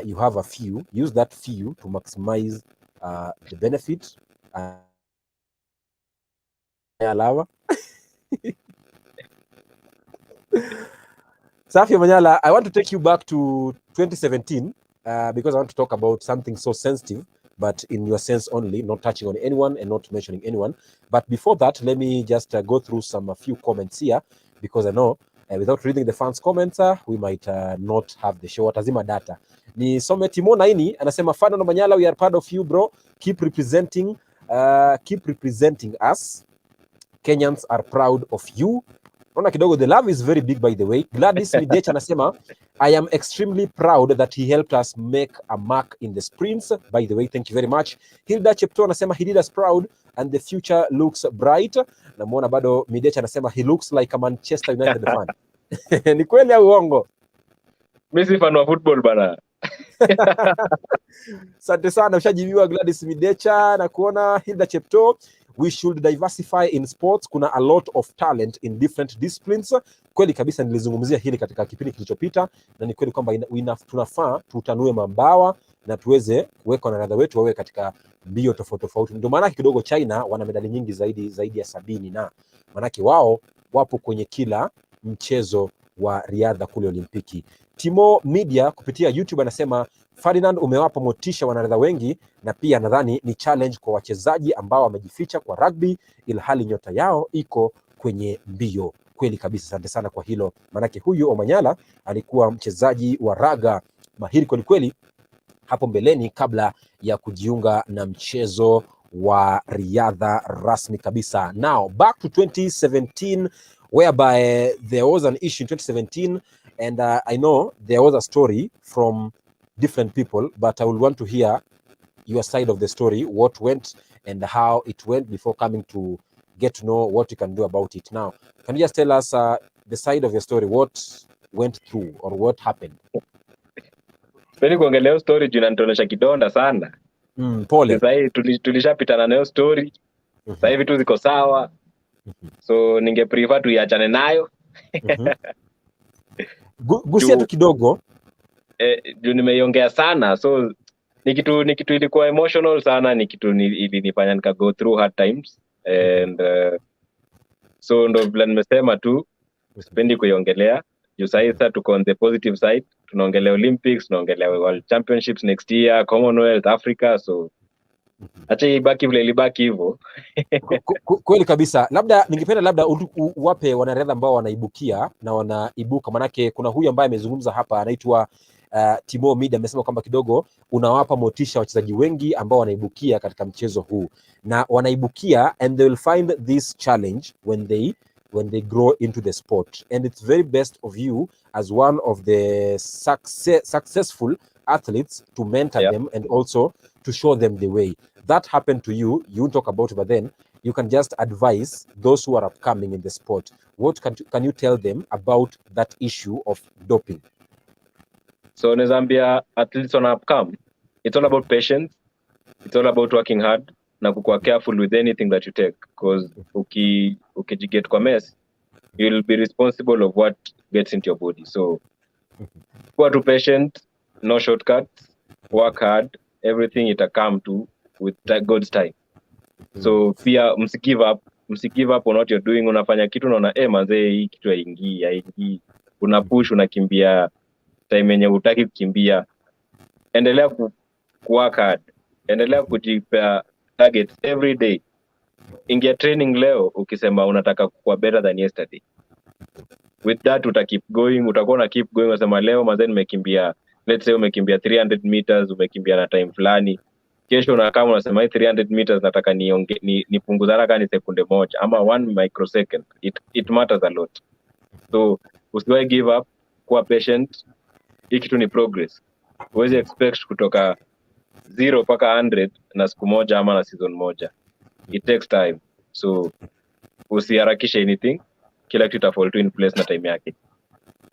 you have a few, use that few to maximize the benefit. Alawa Safi Omanyala, I want to take you back to 2017 because I want to talk about something so sensitive, but in your sense only, not touching on anyone and not mentioning anyone. But before that, let me just go through a few comments here, because I know without reading the fans' comments, we might not have the show. Watazima data. Ni some Timo Naini anasema, Ferdinand Omanyala, we are proud of you bro. Keep representing us. Kenyans are proud of you. Naona kidogo, the love is very big by the way. Gladys Midech anasema, I am extremely proud that he helped us make a mark in the sprints. By the way, thank you very much. Hilda Chepto anasema, he did us proud and the future looks bright. Namuona bado Midech anasema, he looks like a Manchester United fan. Ni kweli au uongo? Mimi si fan wa football bana. Asante sana, ushajibiwa Gladys Midecha na kuona Hilda Chepto. We should diversify in sports. Kuna a lot of talent in different disciplines. Kweli kabisa, nilizungumzia hili katika kipindi kilichopita, na ni kweli kwamba tunafaa tutanue mabawa na tuweze kuweka wanariadha wetu wawe katika mbio tofauti tofauti. Ndio maana kidogo China wana medali nyingi zaidi ya 70, na maanake wao wapo kwenye kila mchezo wa riadha kule Olimpiki. Timo Media kupitia YouTube anasema, Ferdinand umewapa motisha wanariadha wengi, na pia nadhani ni challenge kwa wachezaji ambao wamejificha kwa rugby ilhali nyota yao iko kwenye mbio. Kweli kabisa, asante sana kwa hilo, manake huyu Omanyala alikuwa mchezaji wa raga mahiri kweli kweli hapo mbeleni kabla ya kujiunga na mchezo wa riadha rasmi kabisa. Now back to 2017, whereby there was an issue in 2017, and I know there was a story from different people, but I will want to hear your side of the story, what went and how it went, before coming to get to know what you can do about it. Now, can you just tell us the side of your story, what went through or what happened? Sipendi kuongelea story juu inanitonesha kidonda sana. Pole. Sasa hivi tulishapitana nayo story. Sasa hivi tu ziko sawa. So ninge prefer tuiachane nayo. Gusia tu kidogo. Juu nimeiongea sana, so ni kitu ilikuwa emotional sana, ni kitu ilinifanya nika go through hard times and so ndo vile nimesema tu sipendi kuiongelea juu sasa tuko on the positive side, tunaongelea Olympics, tunaongelea World Championships next year, Commonwealth, Africa, so acha ibaki vile ilibaki hivyo. Kweli kabisa. Labda ningependa labda uwape wanariadha ambao wanaibukia na wanaibuka, manake kuna huyu ambaye amezungumza hapa anaitwa Timo Midi, amesema kwamba kidogo unawapa motisha wachezaji wengi ambao wanaibukia katika mchezo huu na wanaibukia and they will find this challenge when they grow into the sport, and it's very best of you as one of the successful athletes to mentor them and also to show them the way. That happened to you, you talk about it, but then you can just advise those who are upcoming in the sport. What can you tell them about that issue of doping? So in Zambia, athletes on upcome, it's all about patience, it's all about working hard na kukuwa careful with anything that you take, because ukijiget kwa mess, you'll be responsible of what gets into your body. So kuwa too patient, no shortcuts, work hard, everything it'll come to with God's time. So pia msigive up on what you're doing. Unafanya kitu unaona manze hii kitu haingii, una push, unakimbia time yenye hutaki kukimbia, endelea work hard, endelea kujipa targets every day. Ingia training leo ukisema unataka kuwa better than yesterday, with that keep going, utakuwa na keep going. Unasema leo manze nimekimbia, let's say umekimbia 300 meters, umekimbia na time fulani, kesho na kama unasema 300 meters nataka nipunguza haraka ni sekunde moja ama 1 microsecond, it matters a lot. So usiwahi give up, kuwa patient. Hii kitu ni progress. Huwezi expect kutoka 0 mpaka 100 na siku moja ama na season moja. It takes time. So usiharakishe anything, kila kitu itafall in place na time yake.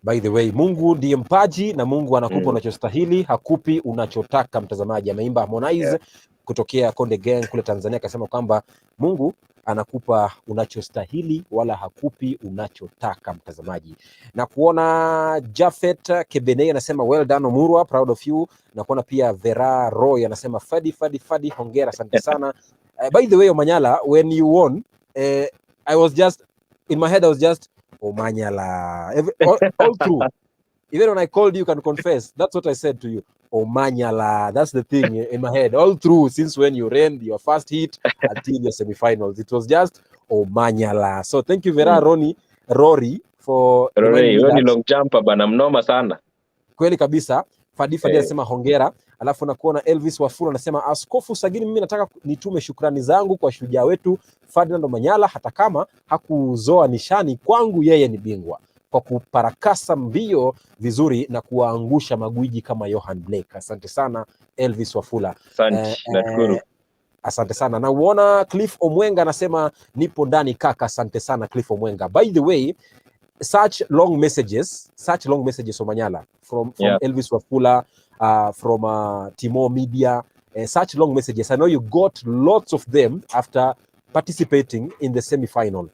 By the way, Mungu ndiye mpaji na Mungu anakupa unachostahili, hakupi unachotaka. Mtazamaji, ameimba Harmonize kutokea Konde Gang kule Tanzania, akasema kwamba Mungu anakupa unachostahili wala hakupi unachotaka. Mtazamaji, na kuona Jafet Kebenei anasema well done Omurwa, proud of you. Na kuona pia Vera Roy anasema Ferdy hongera, asante sana. By the way, Omanyala, when you won, I was just in my head, I was just Omanyala all through. Even when I called you, can confess, that's what I said to you. Omanyala, that's the thing in my head all through, since when you ran your first hit until your semi-finals, it was just Omanyala. So thank you Vera Rory for Rory long jumper bana, mnoma sana. Kweli kabisa. Ferdy anasema hongera. Alafu nakuona Elvis Wafula anasema Askofu Sagini, mimi nataka nitume shukrani zangu kwa shujaa wetu Ferdinand Omanyala, hata kama hakuzoa nishani, kwangu yeye ni bingwa kwa kuparakasa mbio vizuri na kuwaangusha magwiji kama Johan Blake. Asante sana Elvis Wafula. Asante sana. Na uona Cliff Omwenga anasema nipo ndani kaka, asante sana Cliff Omwenga. By the way, such long messages Omanyala from Elvis Wafula, from Timo Media, such long messages. I know you got lots of them after participating in the semi-final.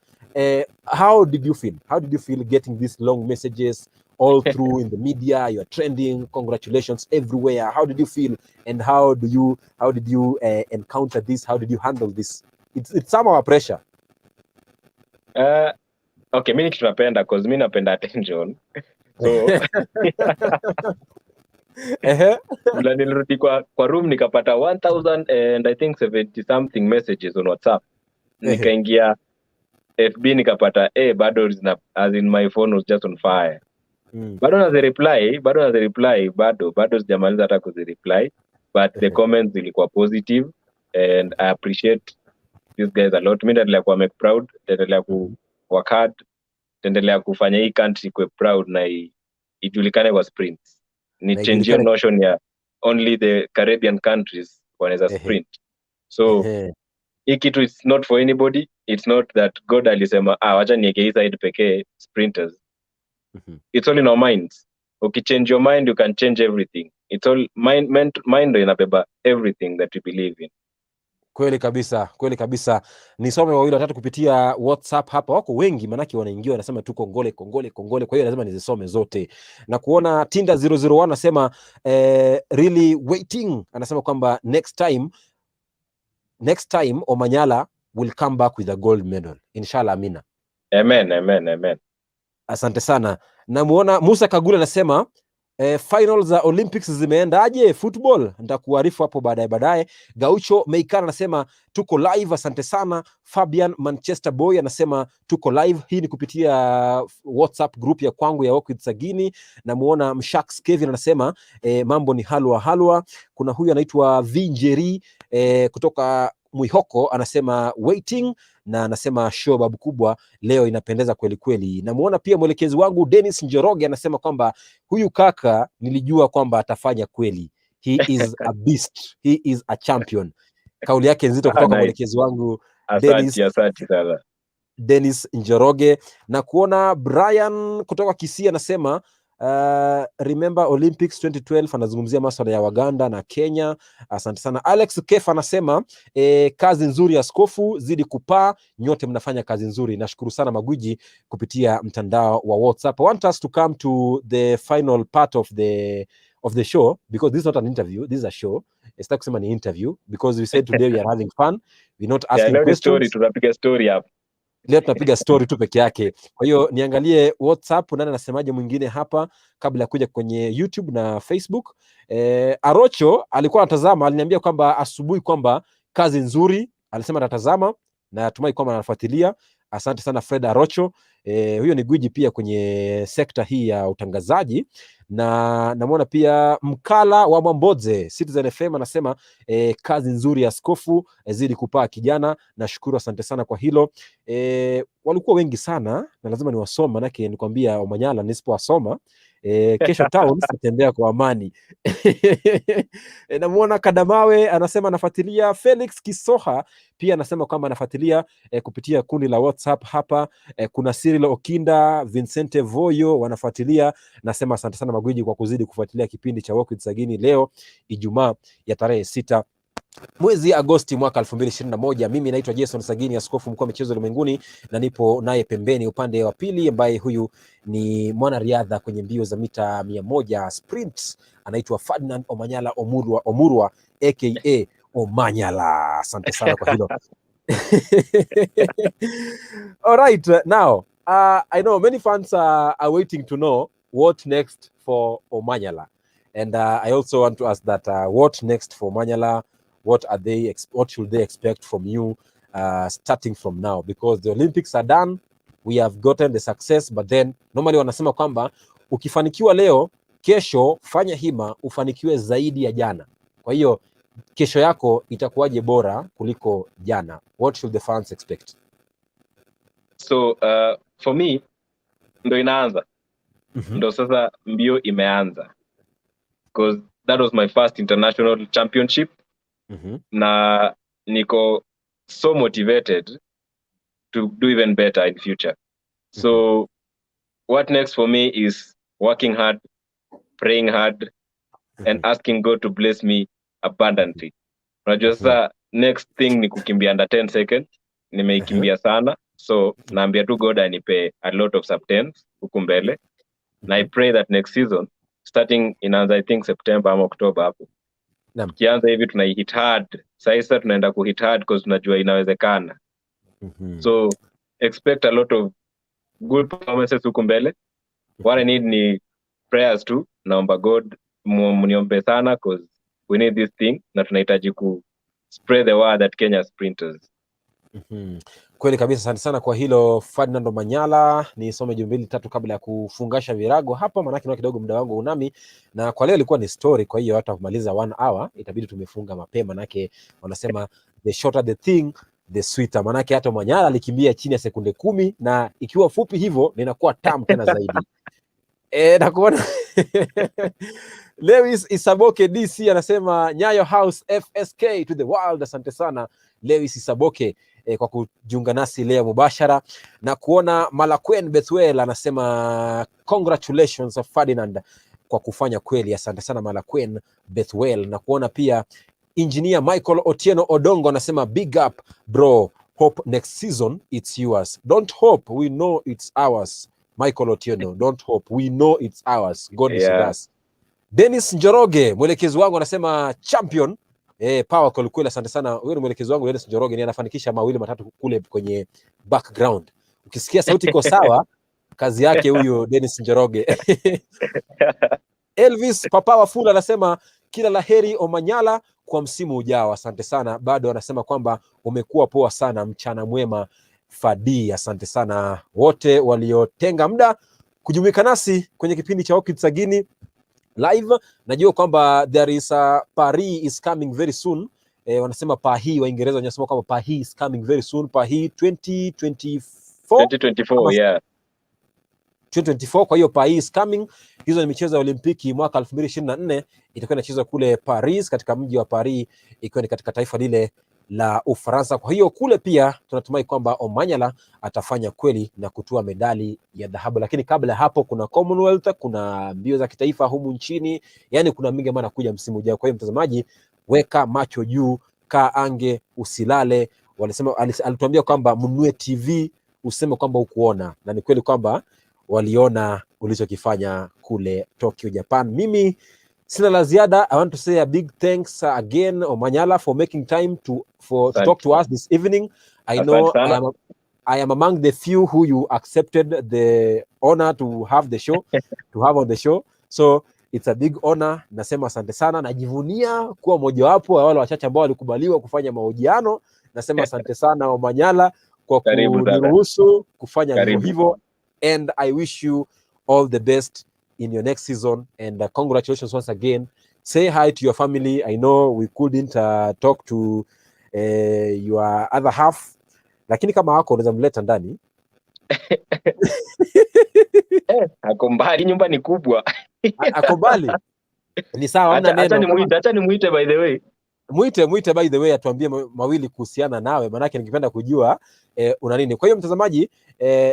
How did you feel getting these long messages all through in the media? You're trending, congratulations everywhere. How did you feel, and how did you encounter this? How did you handle this? It's somehow a pressure. Okay, mimi kitu napenda cause mimi napenda attention. So bila nilirudi kwa room nikapata 1000 and I think 70 something messages on WhatsApp. Nikaingia FB nikapata bado as in my phone was just on fire. Bado na reply bado sijamaliza hata kuzireply, but the comments zilikuwa positive and I appreciate these guys a lot. Mimi ndio kwa make proud, ndio ku work hard, ndio kufanya hii country kwa proud na ijulikane kwa sprints. Ni change notion ya only the Caribbean countries wanaweza sprint. So hii kitu is not for anybody. It's not that God alisema wacha niweke hii side pekee sprinters. It's all in our minds. Ukichange your mind, you can change everything. It's all mind inabeba everything that you believe in. Kweli kabisa, kweli kabisa. Nisome wawili watatu kupitia WhatsApp hapa, wako wengi manake wanaingia wanasema tu kongole kongole kongole, kwa hiyo lazima nizisome zote. Na kuona Tinda 001 anasema really waiting, anasema kwamba next time Omanyala will come back with a gold medal inshallah. Amina, amen. Asante sana. Namuona Musa Kagula anasema finals za Olympics zimeendaje football? Nitakuarifu hapo baadaye. Gaucho Meikana anasema tuko live, asante sana. Fabian Manchester Boy anasema tuko live, hii ni kupitia WhatsApp group ya kwangu ya Walk with Sagini. Namuona Mshax Kevin anasema mambo ni halwa. Kuna huyu anaitwa Vinjeri kutoka Mwihoko anasema waiting, na anasema show babu kubwa leo inapendeza kweli kweli. Namuona pia mwelekezi wangu Dennis Njoroge anasema kwamba huyu kaka nilijua kwamba atafanya kweli, he is a beast, he is a champion. Kauli yake nzito kutoka mwelekezi wangu asante sana Dennis Njoroge. Na kuona Brian kutoka Kisii anasema remember Olympics 2012, anazungumzia masuala ya Waganda na Kenya. Asante sana. Alex Kefa anasema kazi nzuri ya skofu, zidi kupaa, nyote mnafanya kazi nzuri. Nashukuru sana magwiji kupitia mtandao wa WhatsApp. I want us to come to the final part of the show because this is not an interview, this is a show. Sitaki kusema ni interview because we said today we are having fun, we're not asking questions. Tunapiga story hapa. Leo tunapiga story tu peke yake. Kwa hiyo niangalie WhatsApp nani anasemaje mwingine hapa kabla ya kuja kwenye YouTube na Facebook. Arocho alikuwa anatazama, aliniambia kwamba asubuhi kwamba kazi nzuri, alisema atatazama na natumai kwamba anafuatilia. Asante sana Fred Arocho. Huyo ni gwiji pia kwenye sekta hii ya utangazaji. Na namuona pia Mkala wa Mwamboze Citizen FM anasema kazi nzuri ya skofu, zidi kupaa kijana. Nashukuru, asante sana kwa hilo. Walikuwa wengi sana na lazima niwasoma, manake nikwambia Omanyala nisipowasoma kesho town sitembea kwa amani. Namuona Kadamawe anasema anafuatilia. Felix Kisoha pia anasema kwamba anafuatilia kupitia kundi la WhatsApp hapa. Kuna Cyril Okinda, Vincente Voyo wanafuatilia. Nasema asante sana magwiji kwa kuzidi kufuatilia kipindi cha Walk with Sagini leo Ijumaa ya tarehe 6 mwezi Agosti mwaka 2021. Mimi naitwa Jason Sagini, askofu mkuu wa michezo ulimwenguni, na nipo naye pembeni upande wa pili ambaye huyu ni mwanariadha kwenye mbio za mita 100 sprint, anaitwa Ferdinand Omanyala Omurwa aka Omanyala. Asante sana kwa hilo. All right, now I know many fans are waiting to know what next for Omanyala, and I also want to ask that what next for Omanyala. What should they expect from you starting from now? Because the Olympics are done, we have gotten the success, but then normally wanasema kwamba ukifanikiwa leo, kesho fanya hima ufanikiwe zaidi ya jana. Kwa hiyo kesho yako itakuwaje bora kuliko jana? What should the fans expect? So for me ndo inaanza. Ndo sasa mbio imeanza, because that was my first international championship. Na niko so motivated to do even better in future. So what next for me is working hard, praying hard, and asking God to bless me abundantly. Unajua sasa next thing ni kukimbia under 10 seconds. Nimeikimbia sana, so naambia tu God anipe a lot of sub-10s huku mbele. Na I pray that next season starting in I think September ama October hapo, kianza hivi tunahit hard. Sasa tunaenda kuhit hard because tunajua inawezekana. So expect a lot of good performances huko mbele. What I need ni prayers too. Naomba God mniombe sana because we need this thing, na tunahitaji ku spread the word that Kenya sprinters. Kweli kabisa, asante sana kwa hilo Ferdinand Omanyala. Nisome jumbe mbili tatu kabla ya kufungasha virago hapa, maana na kidogo muda wangu unami, na kwa leo ilikuwa ni story, kwa hiyo hata kumaliza 1 hour itabidi tumefunga mapema, manake wanasema the shorter the thing the sweeter. Manake hata Omanyala alikimbia chini ya sekunde 10, na ikiwa fupi hivyo linakuwa tamu tena zaidi. Na kuona Lewis Isaboke DC anasema Nyayo House FSK to the world. Asante sana Lewis Isaboke kwa kujiunga nasi leo mubashara. Na kuona Malakwen Bethwell anasema congratulations Ferdinand kwa kufanya kweli. Asante sana Malakwen Bethwell. Na kuona pia Engineer Michael Otieno Odongo anasema big up bro, hope next season it's yours. Don't hope, we know it's ours. Michael Otieno, don't hope, we know it's ours. God is with us. Dennis Njoroge mwelekezi wangu anasema champion. Power call kweli, asante sana. Wewe ni mwelekezi wangu Dennis Njoroge, ni anafanikisha mawili matatu kule kwenye background. Ukisikia sauti iko sawa, kazi yake huyo Dennis Njoroge. Elvis Papa Wafula anasema kila laheri Omanyala kwa msimu ujao. Asante sana. Bado anasema kwamba umekuwa poa sana, mchana mwema Ferdy. Asante sana wote waliotenga muda kujumuika nasi kwenye kipindi cha WALKWITHSAGINI live. Najua kwamba there is a Paris is coming very soon. Wanasema Paris, Waingereza wanasema kwamba Paris is coming very soon. Paris 2024 yeah. 2024. Kwa hiyo Paris is coming. Hizo ni michezo ya Olimpiki mwaka 2024, itakuwa inachezwa kule Paris, katika mji wa Paris, ikiwa ni katika taifa lile la Ufaransa. Kwa hiyo kule pia tunatumai kwamba Omanyala atafanya kweli na kutua medali ya dhahabu. Lakini kabla hapo kuna Commonwealth, kuna mbio za kitaifa humu nchini, yani kuna mingi ambayo yanakuja msimu ujao. Kwa hiyo mtazamaji, weka macho juu, kaa ange, usilale. Walisema, alituambia kwamba mnunue TV useme kwamba ukuona, na ni kweli kwamba waliona ulichokifanya kule Tokyo, Japan. Mimi sina la ziada. I want to say a big thanks again Omanyala for making time to talk to us this evening. I know I am among the few who you accepted the honor to have the show on the show. So it's a big honor. Nasema asante sana. Najivunia kuwa mojawapo wa wale wachache ambao walikubaliwa kufanya mahojiano. Nasema asante sana Omanyala kwa kuniruhusu kufanya hivyo. And I wish you all the best in your next season, and congratulations once again. Say hi to your family. I know we couldn't talk to your other half, lakini kama wako unaweza mleta ndani. Akombali, nyumba ni kubwa. Akombali. Ni sawa, hamna neno. Acha nimuite by the way. Muite by the way, atuambie mawili kuhusiana nawe, manake ningependa kujua una nini. Kwa hiyo mtazamaji,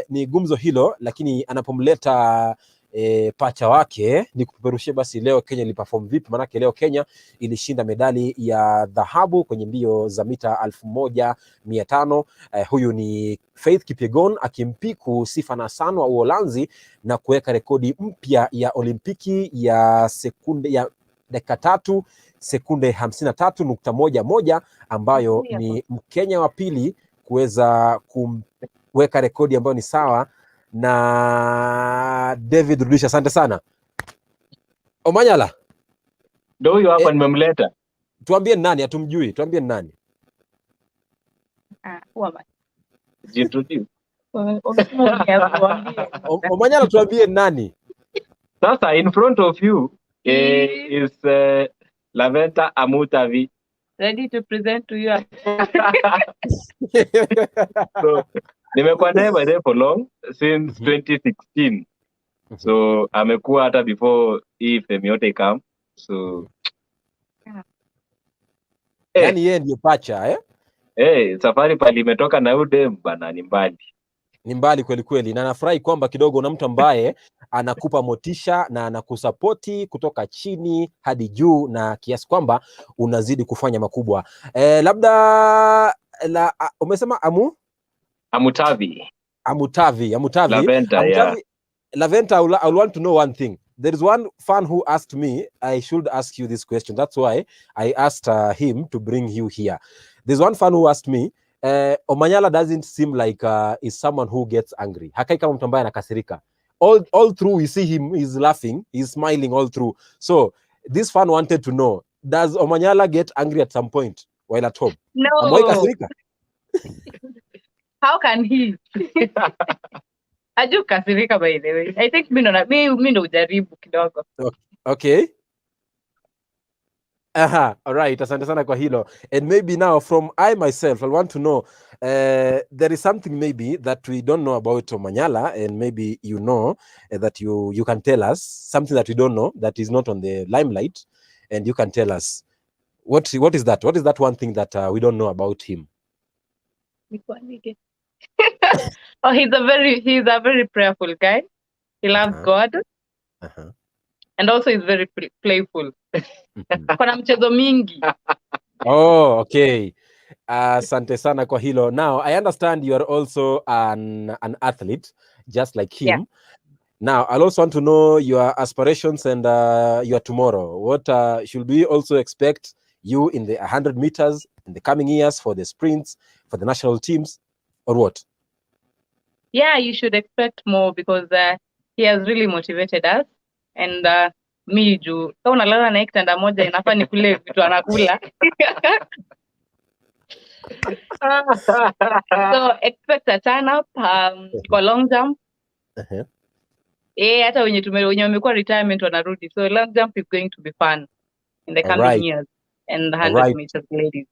ni gumzo hilo, lakini anapomleta pacha wake ni kupeperushia basi leo Kenya iliperform vipi, manake leo Kenya ilishinda medali ya dhahabu kwenye mbio za mita 1500. Huyu ni Faith Kipyegon akimpiku Sifan Hassan wa Uholanzi na kuweka rekodi mpya ya Olimpiki ya sekunde ya dakika 3 sekunde 53.11 ambayo ni Mkenya wa pili kuweza kuweka rekodi ambayo ni sawa na David Rudisha. Asante sana Omanyala. Ndio huyo hapa nimemleta. Tuambie nani, atumjui. Tuambie nani. Jintroduce. Omanyala, tuambie nani. Sasa in front of you is Laventa Amutavi. Ready to present to you. So, nimekuwa naye by the for long since 2016. So amekuwa hata before hii fame yote come. So yani yeye ndiye pacha safari pali imetoka na udem bana, ni mbali. Ni mbali kweli kweli, na nafurahi kwamba kidogo na mtu ambaye anakupa motisha na anakusapoti kutoka chini hadi juu, na kiasi kwamba unazidi kufanya makubwa. Labda umesema Amutavi. Laventa, yeah. Laventa, I want to know one thing. There is one fan who asked me, I should ask you this question. That's why I asked him to bring you here. There's one fan who asked me, Omanyala doesn't seem like is someone who gets angry. Hakai kama mtu ambaye anakasirika. All through we see him, he's laughing, he's smiling all through. So this fan wanted to know, does Omanyala get angry at some point while at home? No. Amoi kasirika? How can he? Aju kasirika by the way. I think mimi ndo ujaribu kidogo. Okay. All right, asante sana kwa hilo. And maybe now from I myself, I want to know, there is something maybe that we don't know about Omanyala, and maybe you know that you can tell us something that we don't know, that is not on the limelight, and you can tell us what is that? What is that one thing that we don't know about him? Oh, he's a very prayerful guy. He loves God. And also he's very playful. Kuna mchezo mingi. Oh, okay. Asante sana kwa hilo. Now, I understand you are also an athlete, just like him. Yeah. Now, I'll also want to know your aspirations and your tomorrow. What should we also expect you in the 100 meters in the coming years for the sprints, for the national teams, or what? Yeah, you should expect more because he has really motivated us. And me juu kama unalala na kitanda moja inafaa nikule vitu anakula. So expect a turn up kwa long jump. Hata wenye wamekuwa retirement wanarudi. So long jump is going to be fun in the coming years and 100 meters ladies.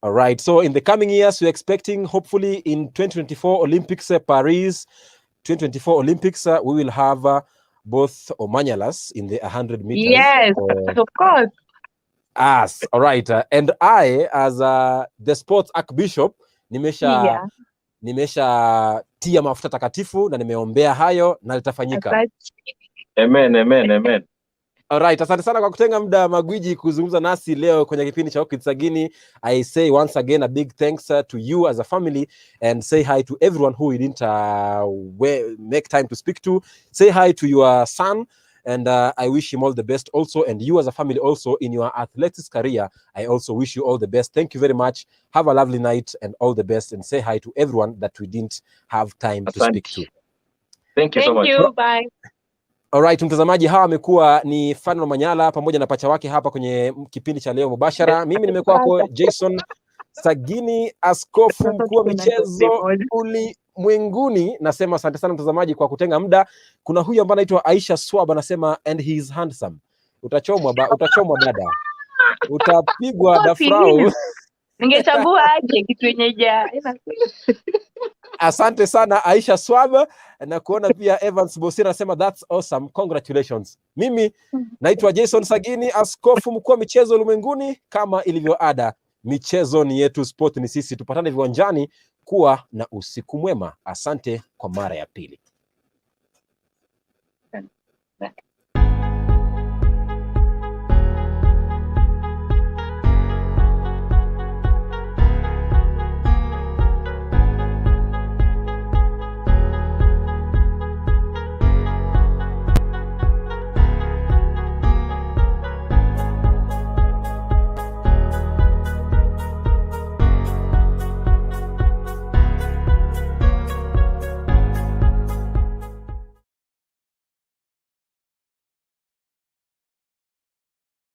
All right. So in the coming years, we're expecting hopefully in 2024 Olympics, Paris 2024 Olympics, we will have both Omanyalas in the 100 meters. Yes, of course. As all right. And I, as the sports archbishop, nimesha tia mafuta takatifu na nimeombea hayo na litafanyika. Amen, amen, amen. Alright, asante sana kwa kutenga muda Magwiji kuzungumza nasi leo kwenye kipindi cha WALKWITHSAGINI. I say once again a big thanks to you as a family and say hi to everyone who didn't make time to speak to. Say hi to your son and I wish him all the best also, and you as a family also in your athletics career. I also wish you all the best. Thank you very much. Have a lovely night and all the best, and say hi to everyone that we didn't have time to speak to. Thank you so much. Bye. Alright, mtazamaji, hawa amekuwa ni Ferdinand Omanyala pamoja na pacha wake hapa kwenye kipindi cha leo mubashara. Mimi nimekuwa kwa Jason Sagini, askofu mkuu wa michezo ulimwenguni. Nasema asante sana mtazamaji kwa kutenga muda. Kuna huyu ambaye anaitwa Aisha Swab anasema and he is handsome. Utachomwa dada. Utapigwa dafrau. Ningechagua aje kitu yenye Asante sana Aisha Swab, na kuona pia Evans Bosira anasema that's awesome, congratulations. Mimi naitwa Jason Sagini, askofu mkuu wa michezo ulimwenguni. Kama ilivyo ada, michezo ni yetu, sport ni sisi. Tupatane viwanjani. Kuwa na usiku mwema. Asante kwa mara ya pili.